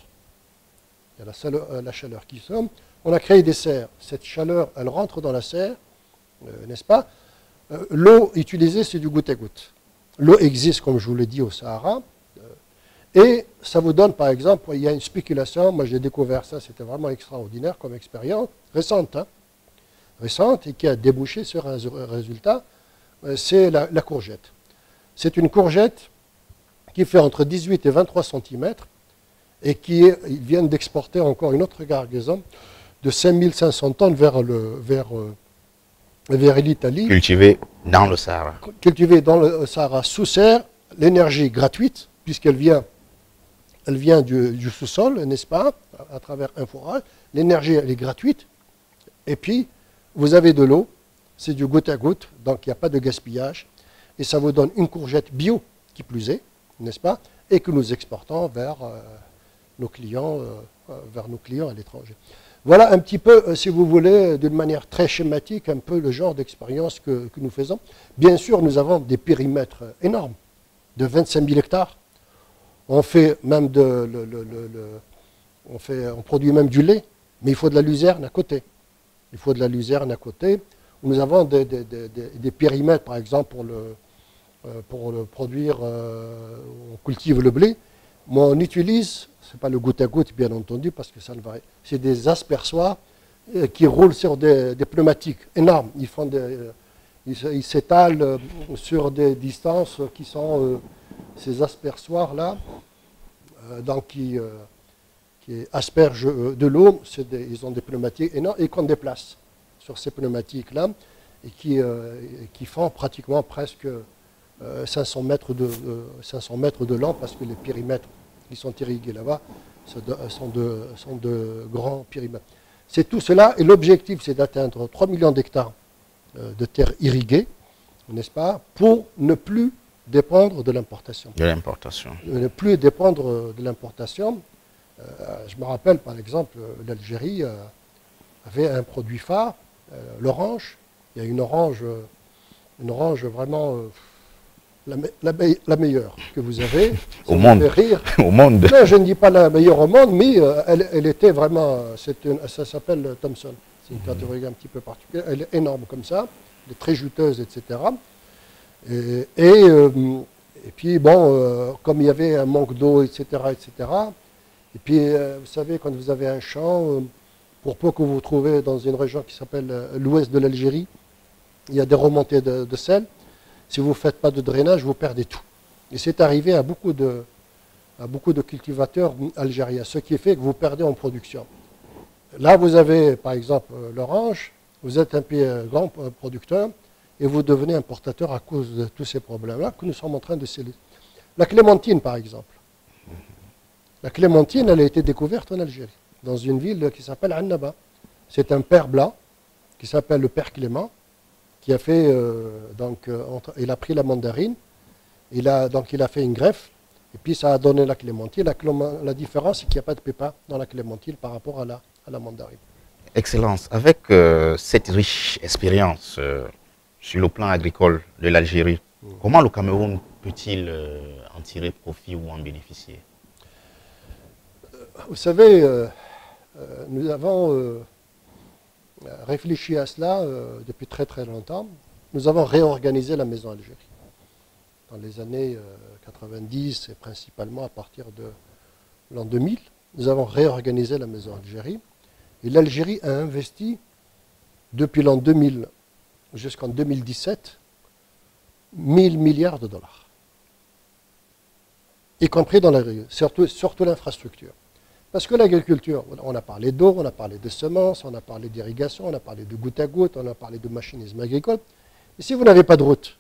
Il y a la chaleur qui sort. On a créé des serres. Cette chaleur, elle rentre dans la serre, n'est-ce pas? L'eau utilisée, c'est du goutte à goutte. L'eau existe, comme je vous l'ai dit, au Sahara. Et ça vous donne, par exemple, il y a une spéculation, moi j'ai découvert ça, c'était vraiment extraordinaire comme expérience, récente, récente, et qui a débouché sur un résultat, c'est la courgette. C'est une courgette qui fait entre 18 et 23 cm, et ils viennent d'exporter encore une autre cargaison de 5500 tonnes vers l'Italie. Cultivée dans le Sahara. Cultivée dans le Sahara sous serre, l'énergie gratuite, puisqu'elle vient du sous-sol, n'est-ce pas, à travers un forage. L'énergie, elle est gratuite. Et puis, vous avez de l'eau, c'est du goutte à goutte, donc il n'y a pas de gaspillage. Et ça vous donne une courgette bio, qui plus est, n'est-ce pas, et que nous exportons vers nos clients à l'étranger. Voilà un petit peu, si vous voulez, d'une manière très schématique, un peu le genre d'expérience que nous faisons. Bien sûr, nous avons des périmètres énormes, de 25 000 hectares. On fait même on produit même du lait, mais il faut de la luzerne à côté. Il faut de la luzerne à côté. Nous avons des périmètres, par exemple, pour le produire, on cultive le blé, mais on utilise, ce n'est pas le goutte à goutte, bien entendu, parce que ça ne varie. C'est des aspersoirs qui roulent sur des pneumatiques énormes. Ils s'étalent sur des distances qui sont... ces aspersoirs-là, qui aspergent de l'eau, ils ont des pneumatiques énormes et qu'on déplace sur ces pneumatiques-là et qui font pratiquement presque 500 mètres de long parce que les périmètres qui sont irrigués là-bas sont de grands périmètres. C'est tout cela et l'objectif c'est d'atteindre 3 millions d'hectares de terres irriguées, n'est-ce pas, pour ne plus dépendre de l'importation. De l'importation. Ne plus dépendre de l'importation. Je me rappelle, par exemple, l'Algérie avait un produit phare, l'orange. Il y a une orange vraiment la meilleure que vous avez. Au monde. Rire. Au monde. Non, je ne dis pas la meilleure au monde, mais elle était vraiment... ça s'appelle Thomson. C'est une catégorie un petit peu particulière. Elle est énorme comme ça, elle est très juteuse, etc. Et puis, bon, comme il y avait un manque d'eau, etc., et puis, vous savez, quand vous avez un champ, pour peu que vous vous trouvez dans une région qui s'appelle l'ouest de l'Algérie, il y a des remontées de sel. Si vous ne faites pas de drainage, vous perdez tout. Et c'est arrivé à beaucoup de cultivateurs algériens, ce qui fait que vous perdez en production. Là, vous avez, par exemple, l'orange, vous êtes un pays grand producteur, et vous devenez importateur à cause de tous ces problèmes-là que nous sommes en train de sceller. La clémentine, par exemple. La clémentine, elle a été découverte en Algérie, dans une ville qui s'appelle Annaba. C'est un père blanc, qui s'appelle le père Clément, qui a fait, il a pris la mandarine, il a fait une greffe, et puis ça a donné la clémentine. La différence, c'est qu'il n'y a pas de pépins dans la clémentine par rapport à la mandarine. Excellence, avec cette riche expérience sur le plan agricole de l'Algérie, comment le Cameroun peut-il en tirer profit ou en bénéficier? Vous savez, nous avons réfléchi à cela depuis très très longtemps. Nous avons réorganisé la Maison Algérie. Dans les années 90 et principalement à partir de l'an 2000, nous avons réorganisé la Maison Algérie. Et l'Algérie a investi depuis l'an 2000 jusqu'en 2017 1000 milliards de dollars. Y compris dans surtout l'infrastructure. Parce que l'agriculture, on a parlé d'eau, on a parlé de semences, on a parlé d'irrigation, on a parlé de goutte à goutte, on a parlé de machinisme agricole. Et si vous n'avez pas de route,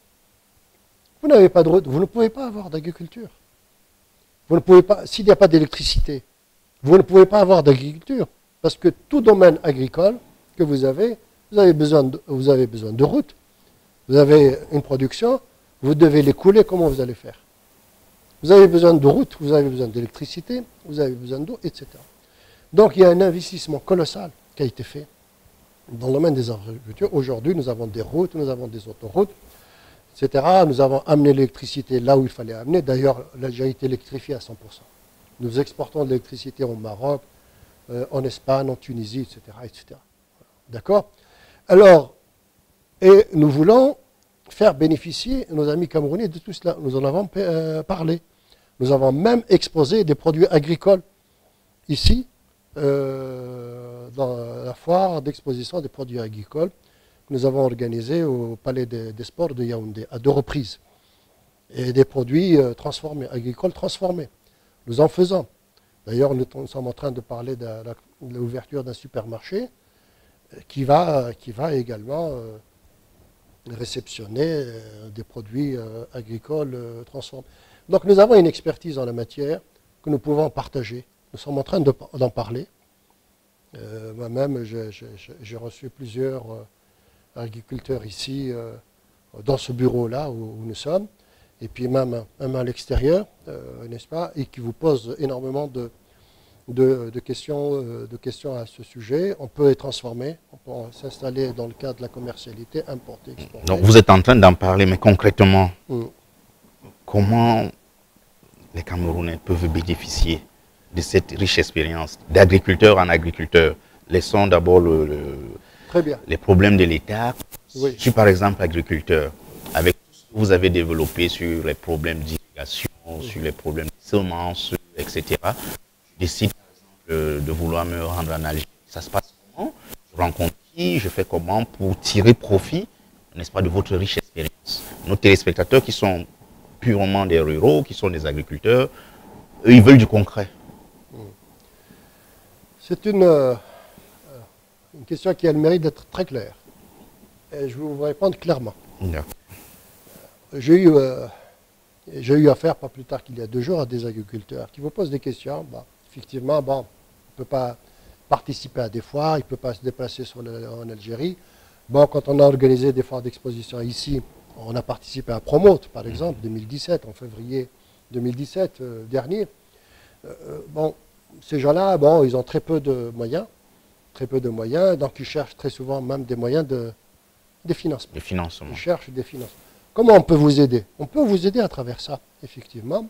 vous ne pouvez pas avoir d'agriculture. Vous ne pouvez pas, s'il n'y a pas d'électricité, vous ne pouvez pas avoir d'agriculture. Parce que tout domaine agricole que vous avez besoin de routes, vous avez une production, vous devez l'écouler, comment vous allez faire? Vous avez besoin de routes, vous avez besoin d'électricité, vous avez besoin d'eau, etc. Donc il y a un investissement colossal qui a été fait dans le domaine des agricultures. Aujourd'hui, nous avons des routes, nous avons des autoroutes, etc. Nous avons amené l'électricité là où il fallait amener. D'ailleurs, l'Algérie est électrifiée à 100%. Nous exportons de l'électricité au Maroc, en Espagne, en Tunisie, etc. etc. D'accord? Alors, et nous voulons faire bénéficier nos amis camerounais de tout cela. Nous en avons parlé. Nous avons même exposé des produits agricoles ici, dans la foire d'exposition des produits agricoles que nous avons organisée au Palais des Sports de Yaoundé, à 2 reprises. Et des produits transformés, agricoles transformés. Nous en faisons. D'ailleurs, nous sommes en train de parler de l'ouverture d'un supermarché qui va également réceptionner des produits agricoles transformés. Donc nous avons une expertise en la matière que nous pouvons partager. Nous sommes en train d'en parler. Moi-même, j'ai reçu plusieurs agriculteurs ici, dans ce bureau-là où nous sommes, et puis même à l'extérieur, n'est-ce pas, et qui vous posent énormément de questions à ce sujet. On peut les transformer, on peut s'installer dans le cadre de la commercialité, importer, exporter. Donc vous êtes en train d'en parler, mais concrètement, comment les Camerounais peuvent bénéficier de cette riche expérience d'agriculteur en agriculteur? Laissons d'abord les problèmes de l'État. Oui. Je suis par exemple agriculteur, avec tout ce que vous avez développé sur les problèmes d'irrigation, sur les problèmes de semences, etc. Je décide par exemple de vouloir me rendre en Algérie. Ça se passe comment? Je rencontre qui? Je fais comment pour tirer profit, n'est-ce pas, de votre riche expérience? Nos téléspectateurs qui sont purement des ruraux, qui sont des agriculteurs, eux, ils veulent du concret. C'est une question qui a le mérite d'être très claire. Et je vais vous répondre clairement. J'ai eu affaire, pas plus tard qu'il y a 2 jours, à des agriculteurs qui vous posent des questions. Bah, effectivement, bon, on ne peut pas participer à des foires, il ne peut pas se déplacer en Algérie. Bon, quand on a organisé des foires d'exposition ici, on a participé à Promote, par exemple, 2017, en février 2017 dernier. Bon, ces gens-là, bon, ils ont très peu de moyens, donc ils cherchent très souvent même des moyens des financements. Le financement. Ils cherchent des financements. Comment on peut vous aider? On peut vous aider à travers ça, effectivement.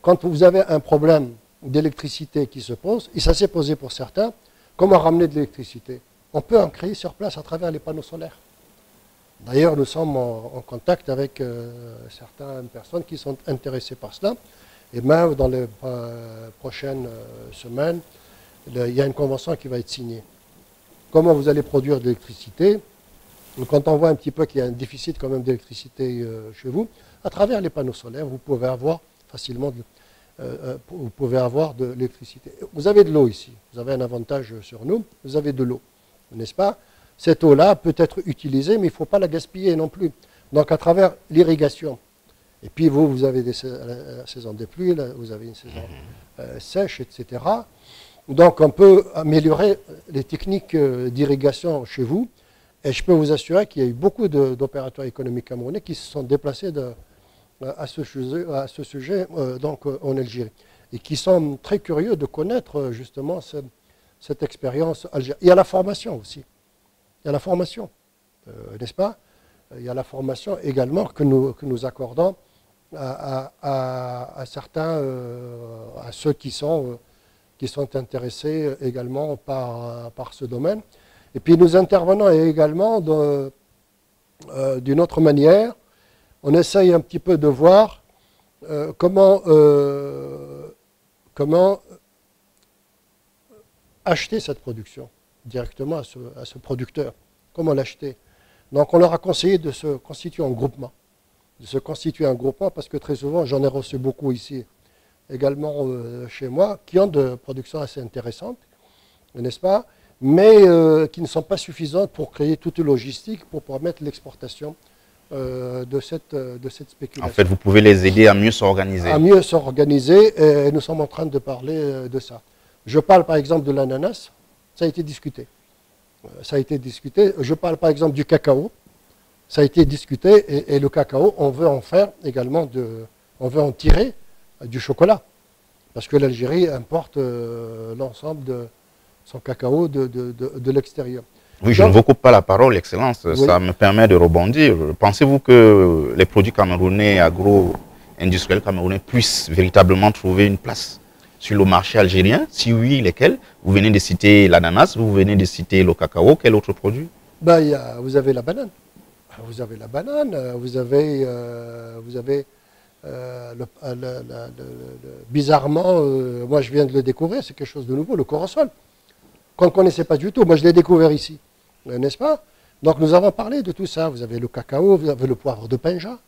Quand vous avez un problème d'électricité qui se pose, et ça s'est posé pour certains, comment ramener de l'électricité? On peut en créer sur place à travers les panneaux solaires. D'ailleurs, nous sommes en contact avec certaines personnes qui sont intéressées par cela. Et même dans les prochaines semaines, il y a une convention qui va être signée. Comment vous allez produire de l'électricité? Quand on voit un petit peu qu'il y a un déficit quand même d'électricité chez vous, à travers les panneaux solaires, vous pouvez avoir facilement de l'électricité. Vous avez de l'eau ici. Vous avez un avantage sur nous. Vous avez de l'eau, n'est-ce pas? Cette eau-là peut être utilisée, mais il ne faut pas la gaspiller non plus. Donc à travers l'irrigation. Et puis vous avez la saison des pluies, là, vous avez une saison sèche, etc. Donc on peut améliorer les techniques d'irrigation chez vous. Et je peux vous assurer qu'il y a eu beaucoup d'opérateurs économiques camerounais qui se sont déplacés à ce sujet donc, en Algérie. Et qui sont très curieux de connaître justement cette expérience algérienne. Il y a la formation aussi. Il y a la formation, n'est-ce pas? Il y a la formation également que nous accordons à certains, à ceux qui sont intéressés également par ce domaine. Et puis nous intervenons également d'une autre manière. On essaye un petit peu de voir comment acheter cette production directement à ce producteur. Comment l'acheter? Donc on leur a conseillé de se constituer en groupement. Parce que très souvent, j'en ai reçu beaucoup ici, également chez moi, qui ont de productions assez intéressantes, n'est-ce pas? Mais qui ne sont pas suffisantes pour créer toute une logistique pour permettre l'exportation de cette spéculation. En fait, vous pouvez les aider à mieux s'organiser. À mieux s'organiser, et nous sommes en train de parler de ça. Je parle par exemple de l'ananas. ça a été discuté. Ça a été discuté. Je parle par exemple du cacao. Ça a été discuté et le cacao, on veut en faire également, on veut en tirer du chocolat. Parce que l'Algérie importe l'ensemble de son cacao de l'extérieur. Oui, je ne vous coupe pas la parole, Excellence. Oui. Ça me permet de rebondir. Pensez-vous que les produits camerounais, agro-industriels camerounais, puissent véritablement trouver une place sur le marché algérien? Si oui, lesquels? Vous venez de citer l'ananas, vous venez de citer le cacao. Quel autre produit? Vous avez la banane. Vous avez la banane, vous avez bizarrement, moi je viens de le découvrir, c'est quelque chose de nouveau, le corosol, qu'on ne connaissait pas du tout. Moi je l'ai découvert ici, n'est-ce pas? Donc nous avons parlé de tout ça. Vous avez le cacao, vous avez le poivre de Penja.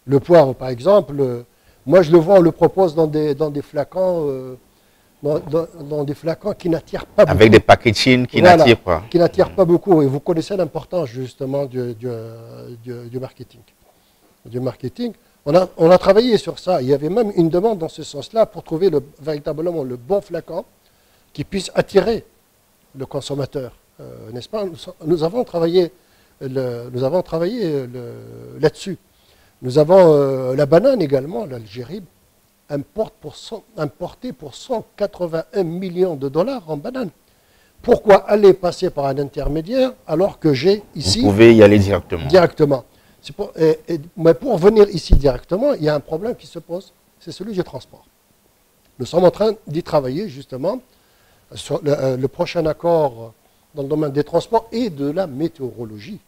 Le poivre, par exemple, moi je le vois, on le propose dans des flacons, dans des flacons qui n'attirent pas beaucoup. Avec des packaging qui n'attirent pas. Qui n'attirent pas beaucoup. Et vous connaissez l'importance justement du marketing. Du marketing. On a travaillé sur ça. Il y avait même une demande dans ce sens-là pour trouver véritablement le bon flacon qui puisse attirer le consommateur. N'est-ce pas? Nous avons travaillé là-dessus. Nous avons la banane également, l'Algérie importé pour 181 millions de dollars en banane. Pourquoi aller passer par un intermédiaire alors que j'ai ici... Vous pouvez y aller directement. Directement. Mais pour venir ici directement, il y a un problème qui se pose, c'est celui du transport. Nous sommes en train d'y travailler justement sur le prochain accord dans le domaine des transports et de la météorologie.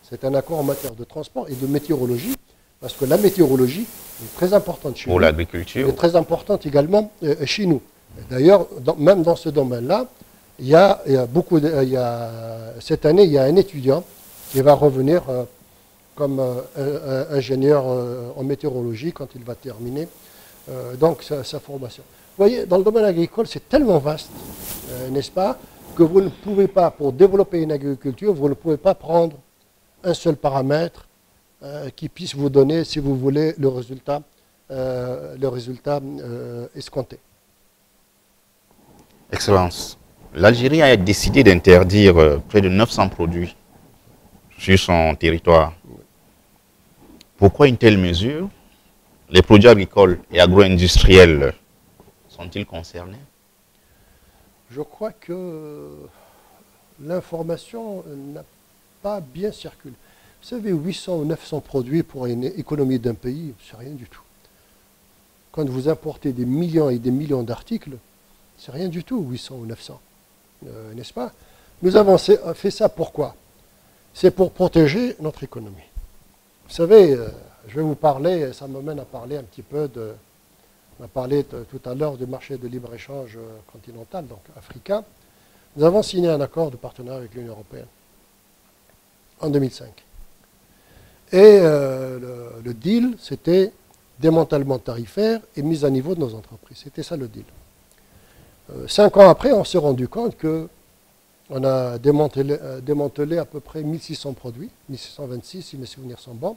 C'est un accord en matière de transport et de météorologie, parce que la météorologie est très importante chez nous. Pour l'agriculture. Elle est très importante également chez nous. D'ailleurs, même dans ce domaine-là, cette année, il y a un étudiant qui va revenir comme ingénieur en météorologie quand il va terminer donc sa formation. Vous voyez, dans le domaine agricole, c'est tellement vaste, n'est-ce pas, que vous ne pouvez pas, pour développer une agriculture, vous ne pouvez pas prendre un seul paramètre qui puisse vous donner, si vous voulez, le résultat escompté. Excellence, l'Algérie a décidé d'interdire près de 900 produits sur son territoire. Pourquoi une telle mesure? Les produits agricoles et agro-industriels sont-ils concernés? Je crois que l'information n'a pas bien circulé. Vous savez, 800 ou 900 produits pour une économie d'un pays, c'est rien du tout. Quand vous importez des millions et des millions d'articles, c'est rien du tout, 800 ou 900. N'est-ce pas? Nous avons fait ça pourquoi? C'est pour protéger notre économie. Vous savez, je vais vous parler, ça m'amène à parler un petit peu on a parlé tout à l'heure du marché de libre-échange continental, donc africain. Nous avons signé un accord de partenariat avec l'Union européenne en 2005. Et le deal, c'était démantèlement tarifaire et mise à niveau de nos entreprises. C'était ça le deal. 5 ans après, on s'est rendu compte qu'on a démantelé à peu près 1600 produits, 1626 si mes souvenirs sont bons,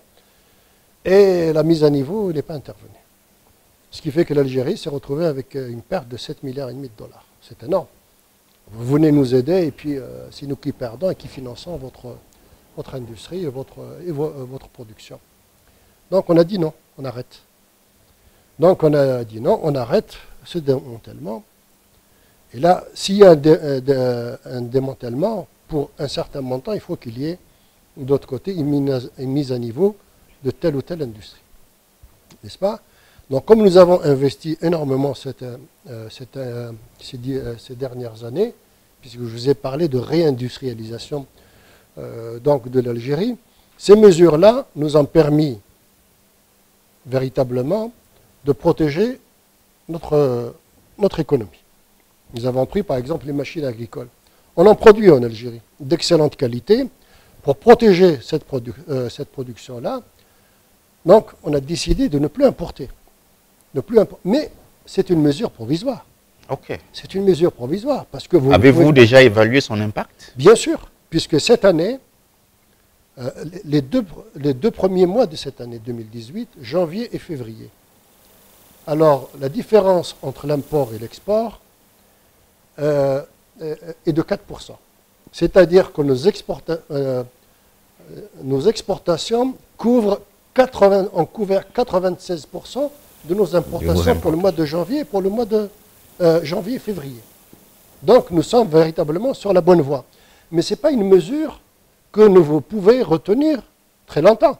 et la mise à niveau n'est pas intervenue. Ce qui fait que l'Algérie s'est retrouvée avec une perte de 7,5 milliards de dollars. C'est énorme. Vous venez nous aider et puis c'est nous qui perdons et qui finançons votre industrie et votre production. Donc on a dit non, on arrête. Donc on a dit non, on arrête ce démantèlement. Et là, s'il y a un démantèlement, pour un certain montant, il faut qu'il y ait, d'autre côté, une mise à niveau de telle ou telle industrie. N'est-ce pas? Donc comme nous avons investi énormément ces dernières années, puisque je vous ai parlé de réindustrialisation donc de l'Algérie, ces mesures-là nous ont permis véritablement de protéger notre économie. Nous avons pris par exemple les machines agricoles. On en produit en Algérie d'excellente qualité. Pour protéger cette production-là, donc on a décidé de ne plus importer. Mais c'est une mesure provisoire. Ok. C'est une mesure provisoire. Avez-vous déjà évalué son impact? Bien sûr, puisque cette année, les deux premiers mois de cette année 2018, janvier et février, alors la différence entre l'import et l'export est de 4%. C'est-à-dire que nos exportations ont couvert 96% de nos importations pour le mois de janvier et pour le mois de janvier et février. Donc nous sommes véritablement sur la bonne voie. Mais ce n'est pas une mesure que vous pouvez retenir très longtemps.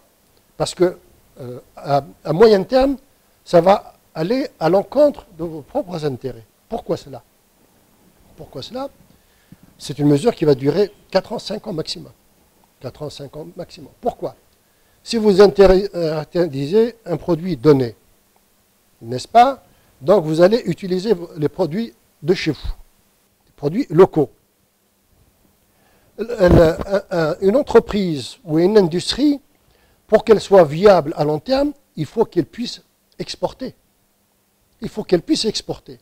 Parce que à moyen terme, ça va aller à l'encontre de vos propres intérêts. Pourquoi cela? Pourquoi cela? C'est une mesure qui va durer 4 ans, 5 ans maximum. 4 ans, 5 ans maximum. Pourquoi? Si vous interdisez un produit donné, n'est-ce pas? Donc vous allez utiliser les produits de chez vous, les produits locaux. Une entreprise ou une industrie, pour qu'elle soit viable à long terme, il faut qu'elle puisse exporter. Il faut qu'elle puisse exporter.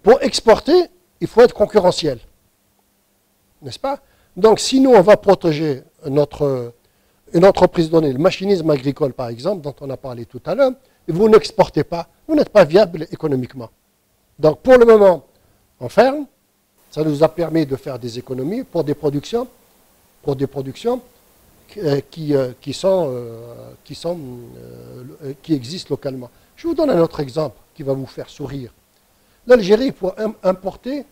Pour exporter, il faut être concurrentiel. N'est-ce pas? Donc, si nous, on va protéger une entreprise donnée, le machinisme agricole, par exemple, dont on a parlé tout à l'heure, et vous n'exportez pas, vous n'êtes pas viable économiquement. Donc, pour le moment, on ferme. Ça nous a permis de faire des économies pour des productions qui existent localement. Je vous donne un autre exemple qui va vous faire sourire. L'Algérie peut importer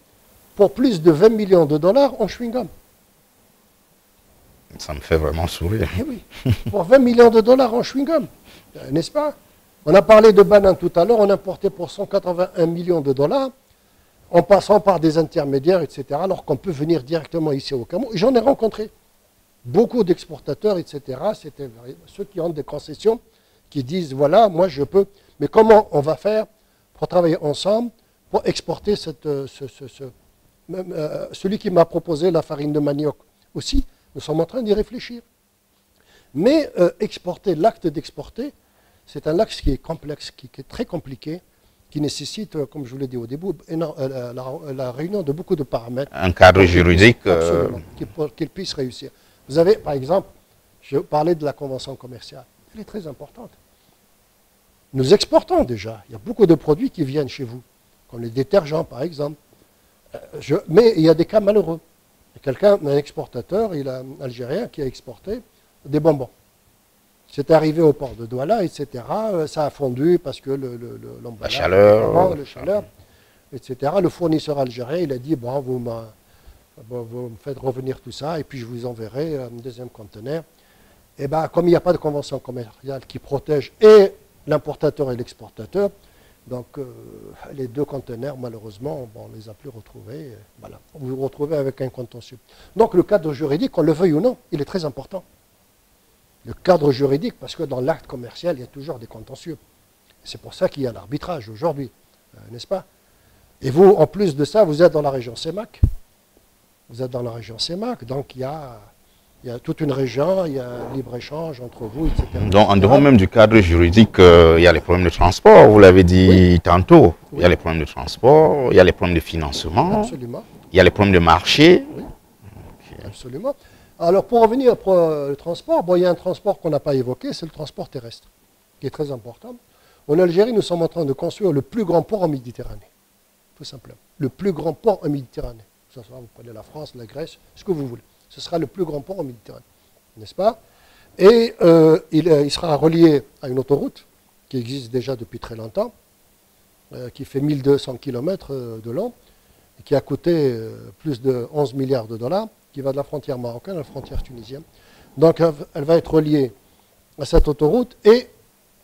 pour plus de 20 millions de dollars en chewing-gum. Ça me fait vraiment sourire. Eh oui, pour 20 millions de dollars en chewing-gum, n'est-ce pas? On a parlé de bananes tout à l'heure, on importait pour 181 millions de dollars, en passant par des intermédiaires, etc., alors qu'on peut venir directement ici au Cameroun. J'en ai rencontré beaucoup d'exportateurs, etc., c'était ceux qui ont des concessions, qui disent, voilà, moi je peux, mais comment on va faire pour travailler ensemble, pour exporter celui qui m'a proposé la farine de manioc aussi, nous sommes en train d'y réfléchir. Mais exporter, l'acte d'exporter, c'est un acte qui est complexe, qui est très compliqué, qui nécessite, comme je vous l'ai dit au début, la réunion de beaucoup de paramètres. Un cadre juridique. Absolument, pour qu'il puisse réussir. Vous avez, par exemple, je parlais de la convention commerciale. Elle est très importante. Nous exportons déjà. Il y a beaucoup de produits qui viennent chez vous, comme les détergents, par exemple. Mais il y a des cas malheureux. Il y a un exportateur, un Algérien, qui a exporté des bonbons. C'est arrivé au port de Douala, etc. Ça a fondu parce que l'emballage, la chaleur, etc. Le fournisseur algérien, il a dit, bon, vous me faites revenir tout ça, et puis je vous enverrai un deuxième conteneur. Et bien, comme il n'y a pas de convention commerciale qui protège et l'importateur et l'exportateur, donc les deux conteneurs, malheureusement, on ne les a plus retrouvés. Voilà. Vous vous retrouvez avec un contentieux. Donc le cadre juridique, qu'on le veuille ou non, il est très important. Le cadre juridique, parce que dans l'acte commercial, il y a toujours des contentieux. C'est pour ça qu'il y a l'arbitrage aujourd'hui, n'est-ce pas? Et vous, en plus de ça, vous êtes dans la région CEMAC. Vous êtes dans la région CEMAC, donc il y a toute une région, il y a un libre-échange entre vous, etc. Donc, en dehors même du cadre juridique, il y a les problèmes de transport, vous l'avez dit tantôt. Oui. Il y a les problèmes de transport, il y a les problèmes de financement. Absolument. Il y a les problèmes de marché. Oui, okay. Absolument. Alors, pour revenir pour le transport, bon, il y a un transport qu'on n'a pas évoqué, c'est le transport terrestre, qui est très important. En Algérie, nous sommes en train de construire le plus grand port en Méditerranée, tout simplement. Le plus grand port en Méditerranée. Ça sera, vous prenez la France, la Grèce, ce que vous voulez. Ce sera le plus grand port en Méditerranée, n'est-ce pas? Et il sera relié à une autoroute qui existe déjà depuis très longtemps, qui fait 1200 km de long, et qui a coûté plus de 11 milliards de dollars, qui va de la frontière marocaine à la frontière tunisienne. Donc elle va être reliée à cette autoroute et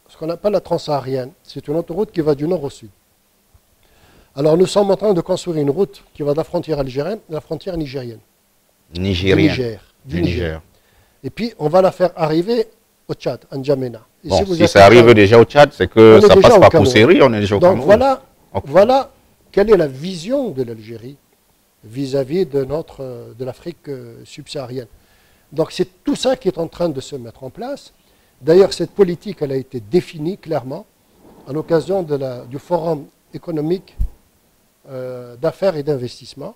ce qu'on appelle la transsaharienne. C'est une autoroute qui va du nord au sud. Alors nous sommes en train de construire une route qui va de la frontière algérienne à la frontière nigérienne. Nigérien. Du Niger. Et puis on va la faire arriver au Tchad, à N'Djamena. Bon, si ça arrive déjà au Tchad, c'est que ça passe par Kousséri, on est déjà au Cameroun. Donc voilà, okay. Voilà quelle est la vision de l'Algérie vis-à-vis de l'Afrique subsaharienne. Donc c'est tout ça qui est en train de se mettre en place. D'ailleurs, cette politique, elle a été définie clairement à l'occasion du Forum économique d'affaires et d'investissement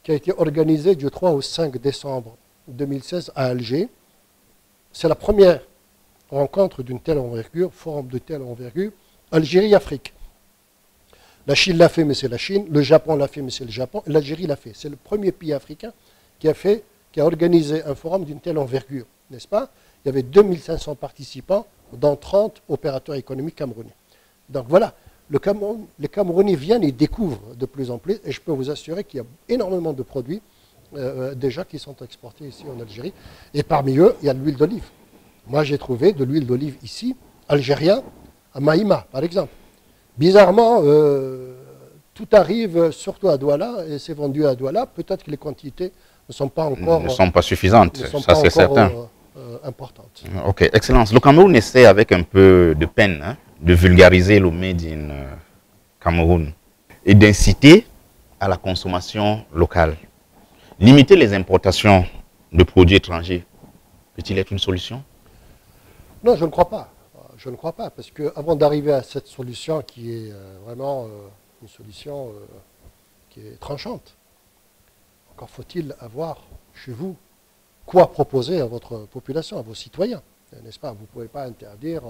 qui a été organisé du 3 au 5 décembre 2016 à Alger. C'est la première rencontre d'une telle envergure, forum de telle envergure, Algérie-Afrique. La Chine l'a fait, mais c'est la Chine. Le Japon l'a fait, mais c'est le Japon. L'Algérie l'a fait. C'est le premier pays africain qui a organisé un forum d'une telle envergure, n'est-ce pas? Il y avait 2500 participants dans 30 opérateurs économiques camerounais. Donc voilà, les Camerounais viennent et découvrent de plus en plus, et je peux vous assurer qu'il y a énormément de produits déjà qui sont exportés ici en Algérie. Et parmi eux, il y a de l'huile d'olive. Moi, j'ai trouvé de l'huile d'olive ici, algérien, à Maïma, par exemple. Bizarrement, tout arrive surtout à Douala, et c'est vendu à Douala. Peut-être que les quantités ne sont pas encore... Ne sont pas suffisantes, ça c'est certain. Importantes. Ok, Excellence. Le Cameroun essaie avec un peu de peine de vulgariser le Made in Cameroun et d'inciter à la consommation locale. Limiter les importations de produits étrangers peut-il être une solution? Non, je ne crois pas. Je ne crois pas, parce qu'avant d'arriver à cette solution qui est vraiment une solution qui est tranchante, encore faut-il avoir chez vous quoi proposer à votre population, à vos citoyens, n'est-ce pas? Vous ne pouvez pas interdire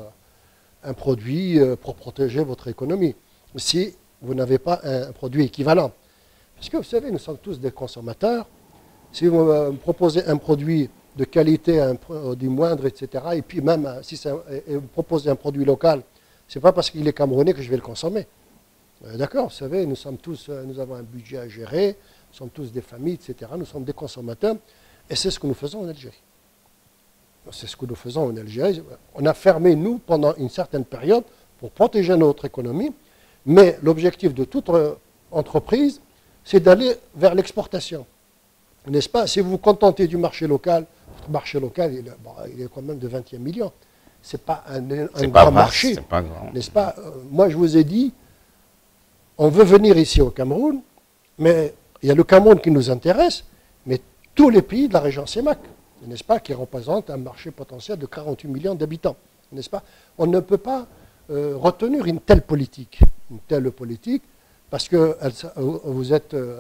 un produit pour protéger votre économie si vous n'avez pas un produit équivalent. Parce que vous savez, nous sommes tous des consommateurs. Si vous me proposez un produit de qualité, un produit moindre, etc., et puis même si vous proposez un produit local, ce n'est pas parce qu'il est camerounais que je vais le consommer. D'accord, vous savez, nous avons un budget à gérer, nous sommes tous des familles, etc., nous sommes des consommateurs. Et c'est ce que nous faisons en Algérie. C'est ce que nous faisons en Algérie. On a fermé, nous, pendant une certaine période, pour protéger notre économie. Mais l'objectif de toute entreprise, c'est d'aller vers l'exportation. N'est-ce pas? Si vous vous contentez du marché local, votre marché local, il est quand même de 21 millions. Ce n'est pas un grand marché. N'est-ce pas? Moi, je vous ai dit, on veut venir ici au Cameroun, mais il y a le Cameroun qui nous intéresse, mais tous les pays de la région CEMAC, n'est-ce pas, qui représentent un marché potentiel de 48 millions d'habitants, n'est-ce pas? On ne peut pas retenir une telle politique, parce que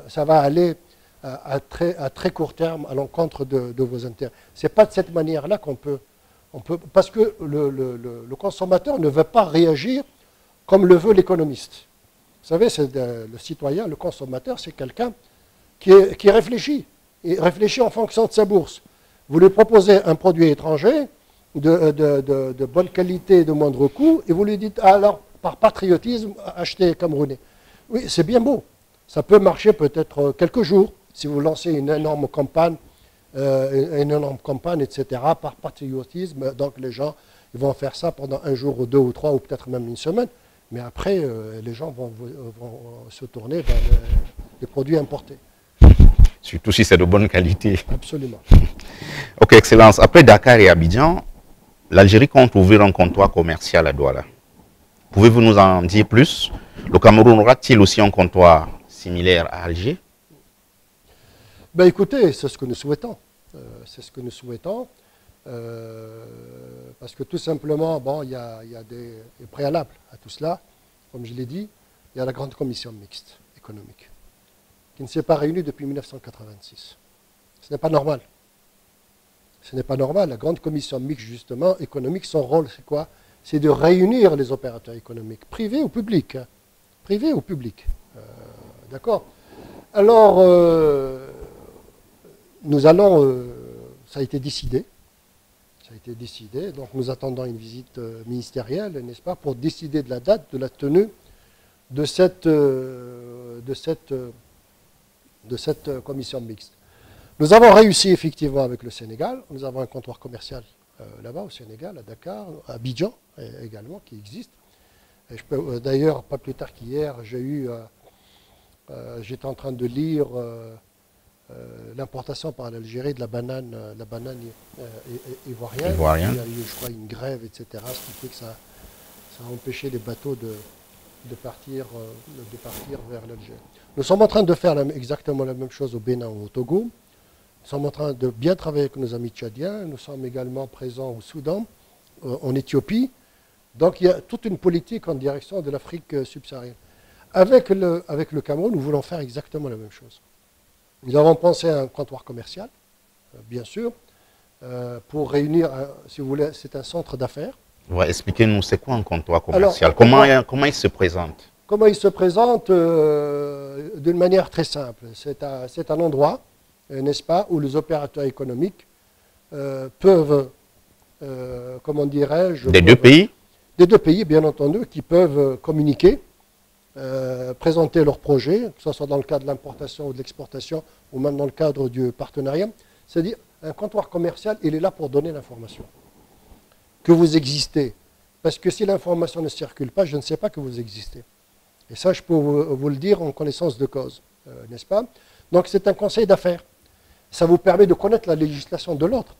ça va aller à très court terme à l'encontre de vos intérêts. Ce n'est pas de cette manière-là qu'on peut, parce que le consommateur ne veut pas réagir comme le veut l'économiste. Vous savez, le citoyen, le consommateur, c'est quelqu'un qui réfléchit. Il réfléchit en fonction de sa bourse. Vous lui proposez un produit étranger de bonne qualité, de moindre coût, et vous lui dites, alors, par patriotisme, achetez camerounais. Oui, c'est bien beau. Ça peut marcher peut-être quelques jours, si vous lancez une énorme campagne, etc., par patriotisme. Donc les gens ils vont faire ça pendant un jour ou deux ou trois, ou peut-être même une semaine. Mais après, les gens vont se tourner vers les produits importés. Surtout si c'est de bonne qualité. Absolument. Ok, Excellence. Après Dakar et Abidjan, l'Algérie compte ouvrir un comptoir commercial à Douala. Pouvez-vous nous en dire plus? Le Cameroun aura-t-il aussi un comptoir similaire à Alger? Ben écoutez, c'est ce que nous souhaitons. Parce que tout simplement, bon, il y a des préalables à tout cela. Comme je l'ai dit, il y a la grande commission mixte économique, qui ne s'est pas réunie depuis 1986. Ce n'est pas normal. Ce n'est pas normal. La grande commission mixte, justement, économique, son rôle, c'est quoi? C'est de réunir les opérateurs économiques, privés ou publics. Privés ou publics. D'accord? Alors, nous allons... ça a été décidé. Donc nous attendons une visite ministérielle, n'est-ce pas, pour décider de la date, de la tenue de cette commission mixte. Nous avons réussi effectivement avec le Sénégal. Nous avons un comptoir commercial là-bas au Sénégal, à Dakar, à Abidjan également, qui existe. D'ailleurs, pas plus tard qu'hier, j'étais en train de lire l'importation par l'Algérie de la banane ivoirienne. Il y a eu, je crois, une grève, etc. Ce qui fait que ça a empêché les bateaux de partir vers l'Algérie. Nous sommes en train de faire exactement la même chose au Bénin ou au Togo. Nous sommes en train de bien travailler avec nos amis tchadiens. Nous sommes également présents au Soudan, en Éthiopie. Donc il y a toute une politique en direction de l'Afrique subsaharienne. Avec le Cameroun, nous voulons faire exactement la même chose. Nous avons pensé à un comptoir commercial, bien sûr, pour réunir, si vous voulez, c'est un centre d'affaires. Ouais, expliquez-nous, c'est quoi un comptoir commercial? Alors, comment il se présente? comment il se présente d'une manière très simple. C'est un endroit, n'est-ce pas, où les opérateurs économiques peuvent, comment dirais-je... Des deux pays? Des deux pays, bien entendu, qui peuvent communiquer, présenter leurs projets, que ce soit dans le cadre de l'importation ou de l'exportation, ou même dans le cadre du partenariat. C'est-à-dire, un comptoir commercial, il est là pour donner l'information. Que vous existez. Parce que si l'information ne circule pas, je ne sais pas que vous existez. Et ça, je peux vous le dire en connaissance de cause, n'est-ce pas? Donc, c'est un conseil d'affaires. Ça vous permet de connaître la législation de l'autre.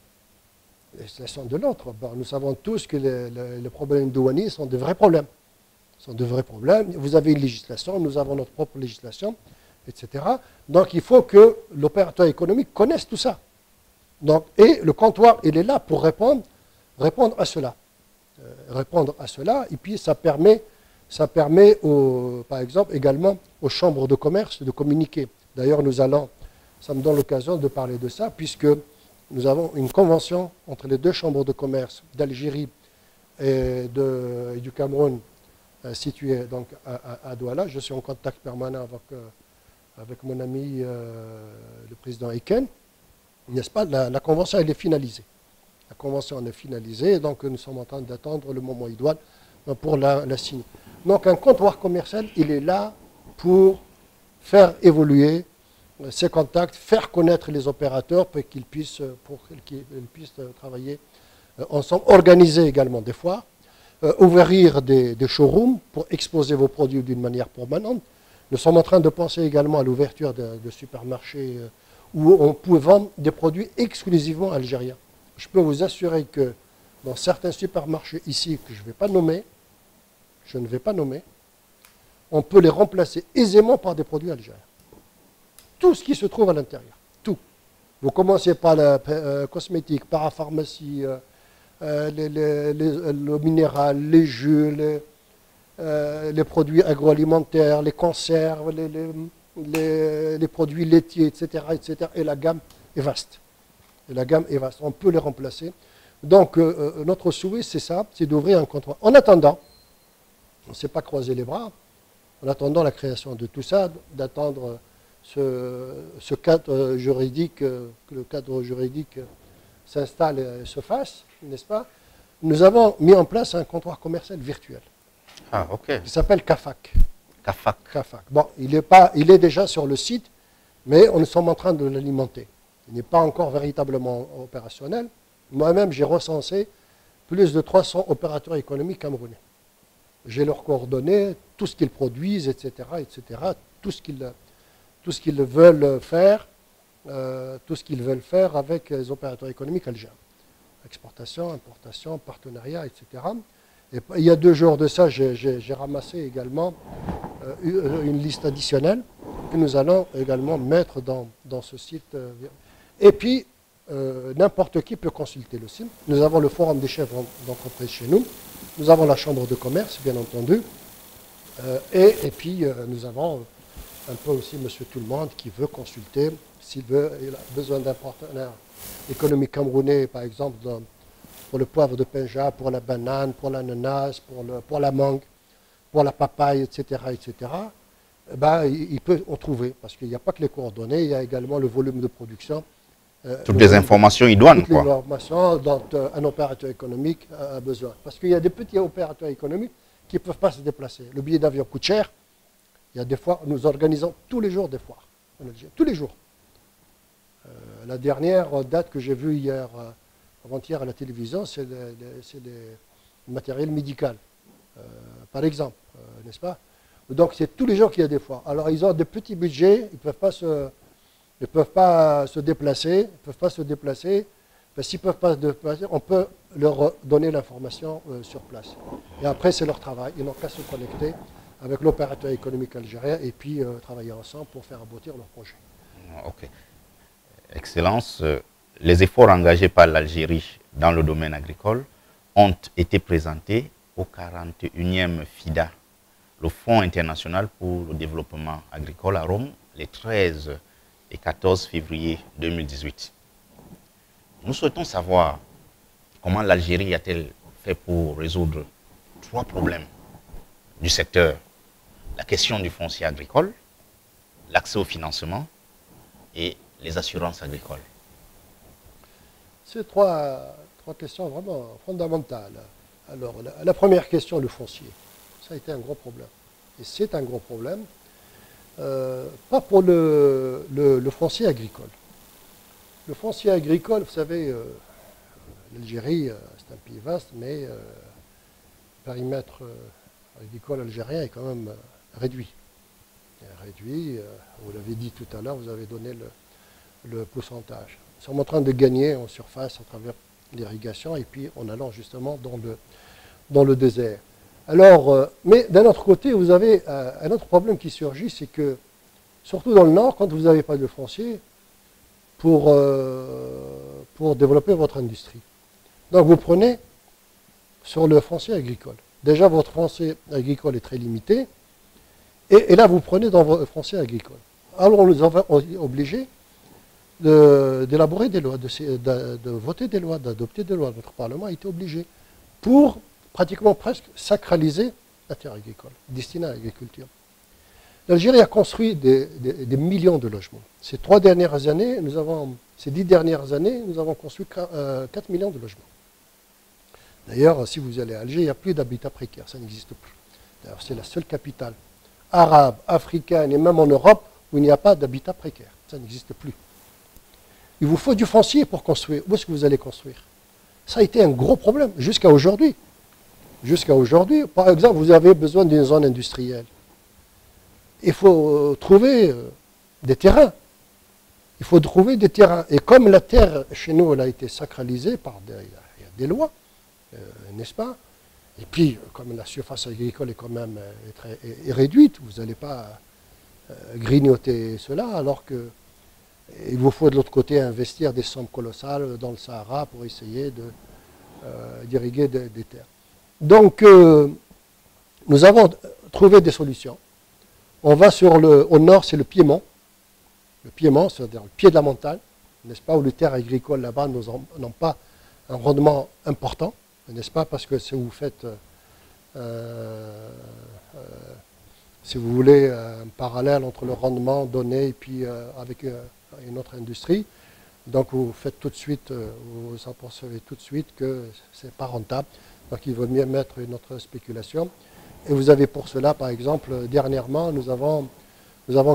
La législation de l'autre. Bon, nous savons tous que les problèmes douaniers sont de vrais problèmes. Ce sont de vrais problèmes. Vous avez une législation, nous avons notre propre législation, etc. Donc, il faut que l'opérateur économique connaisse tout ça. Donc, et le comptoir, il est là pour répondre à cela. Répondre à cela, et puis ça permet par exemple, également aux chambres de commerce de communiquer. D'ailleurs, ça me donne l'occasion de parler de ça, puisque nous avons une convention entre les deux chambres de commerce d'Algérie et du Cameroun, située donc à Douala. Je suis en contact permanent avec mon ami, le président Eken. N'est-ce pas? La convention, elle est finalisée. La convention est finalisée, donc nous sommes en train d'attendre le moment idoine pour la signer. Donc un comptoir commercial, il est là pour faire évoluer ces contacts, faire connaître les opérateurs pour qu'ils puissent travailler ensemble, organiser également des foires, ouvrir des showrooms pour exposer vos produits d'une manière permanente. Nous sommes en train de penser également à l'ouverture de supermarchés où on peut vendre des produits exclusivement algériens. Je peux vous assurer que dans certains supermarchés ici, que je ne vais pas nommer, on peut les remplacer aisément par des produits algériens. Tout ce qui se trouve à l'intérieur, tout. Vous commencez par la cosmétique, parapharmacie, le minéral, les jus, les produits agroalimentaires, les conserves, les produits laitiers, etc., etc. Et la gamme est vaste. On peut les remplacer. Donc, notre souhait, c'est ça, c'est d'ouvrir un comptoir. En attendant, on ne s'est pas croiser les bras, en attendant la création de tout ça, d'attendre ce cadre juridique, que le cadre juridique s'installe et se fasse, n'est-ce pas? Nous avons mis en place un comptoir commercial virtuel. Ah, ok. Qui s'appelle CAFAC. CAFAC. Bon, il est déjà sur le site, mais nous sommes en train de l'alimenter. Il n'est pas encore véritablement opérationnel. Moi-même, j'ai recensé plus de 300 opérateurs économiques camerounais. J'ai leurs coordonnées, tout ce qu'ils produisent, etc., tout ce qu'ils veulent faire, avec les opérateurs économiques algériens. Exportation, importation, partenariat, etc. Et il y a 2 jours de ça, j'ai ramassé également une liste additionnelle que nous allons également mettre dans ce site. Et puis, n'importe qui peut consulter le site. Nous avons le forum des chefs d'entreprise chez nous. Nous avons la chambre de commerce, bien entendu. Et puis, nous avons un peu aussi monsieur tout le monde qui veut consulter, il a besoin d'un partenaire économique camerounais, par exemple, pour le poivre de Penja, pour la banane, pour l'ananas, pour la mangue, pour la papaye, etc., il peut en trouver, parce qu'il n'y a pas que les coordonnées, il y a également le volume de production. Toutes les informations idoines, quoi. Toutes les informations dont un opérateur économique a besoin. Parce qu'il y a des petits opérateurs économiques qui ne peuvent pas se déplacer. Le billet d'avion coûte cher. Il y a des fois, nous organisons tous les jours des foires en Algérie, tous les jours. La dernière date que j'ai vue avant-hier à la télévision, c'est le matériel médical, par exemple, n'est-ce pas? Donc c'est tous les jours qu'il y a des foires. Alors ils ont des petits budgets, ils ne peuvent pas se déplacer, S'ils ne peuvent pas se déplacer, on peut leur donner l'information sur place. Et après, c'est leur travail. Ils n'ont qu'à se connecter avec l'opérateur économique algérien et puis travailler ensemble pour faire aboutir leur projet. Ok. Excellence, les efforts engagés par l'Algérie dans le domaine agricole ont été présentés au 41e FIDA, le Fonds international pour le développement agricole à Rome, les 13 et 14 février 2018. Nous souhaitons savoir comment l'Algérie a-t-elle fait pour résoudre 3 problèmes du secteur: la question du foncier agricole, l'accès au financement et les assurances agricoles. C'est trois questions vraiment fondamentales. Alors, la première question, le foncier. Ça a été un gros problème. Et c'est un gros problème, pas pour le foncier agricole. Le foncier agricole, vous savez, l'Algérie, c'est un pays vaste, mais le périmètre agricole algérien est quand même réduit. Réduit, vous l'avez dit tout à l'heure, vous avez donné le pourcentage. Nous sommes en train de gagner en surface à travers l'irrigation et puis en allant justement dans le désert. Alors, mais d'un autre côté, vous avez un autre problème qui surgit, c'est que, surtout dans le nord, quand vous n'avez pas de foncier, pour développer votre industrie. Donc vous prenez sur le foncier agricole. Déjà, votre foncier agricole est très limité, et là, vous prenez dans votre foncier agricole. Alors, on nous a obligés d'élaborer des lois, de voter des lois, d'adopter des lois. Notre Parlement a été obligé pour pratiquement presque sacraliser la terre agricole, destinée à l'agriculture. L'Algérie a construit des millions de logements. Ces 10 dernières années, nous avons construit 4 millions de logements. D'ailleurs, si vous allez à Alger, il n'y a plus d'habitat précaire, ça n'existe plus. D'ailleurs, c'est la seule capitale arabe, africaine et même en Europe où il n'y a pas d'habitat précaire. Ça n'existe plus. Il vous faut du foncier pour construire. Où est-ce que vous allez construire? Ça a été un gros problème jusqu'à aujourd'hui. Jusqu'à aujourd'hui, par exemple, vous avez besoin d'une zone industrielle. Il faut trouver des terrains. Il faut trouver des terrains. Et comme la terre, chez nous, elle a été sacralisée par des lois, n'est-ce pas? Et puis, comme la surface agricole est quand même est réduite, vous n'allez pas grignoter cela, alors qu'il vous faut de l'autre côté investir des sommes colossales dans le Sahara pour essayer d'irriguer des terres. Donc, nous avons trouvé des solutions. On va au nord, c'est le Piémont. Le Piémont, c'est-à-dire le pied de la montagne, n'est-ce pas, où les terres agricoles là-bas n'ont pas un rendement important, n'est-ce pas, parce que si vous faites, si vous voulez, un parallèle entre le rendement donné et puis avec une autre industrie, donc vous faites tout de suite, vous apercevez tout de suite que ce n'est pas rentable. Donc il vaut mieux mettre une autre spéculation. Et vous avez pour cela, par exemple, dernièrement, nous avons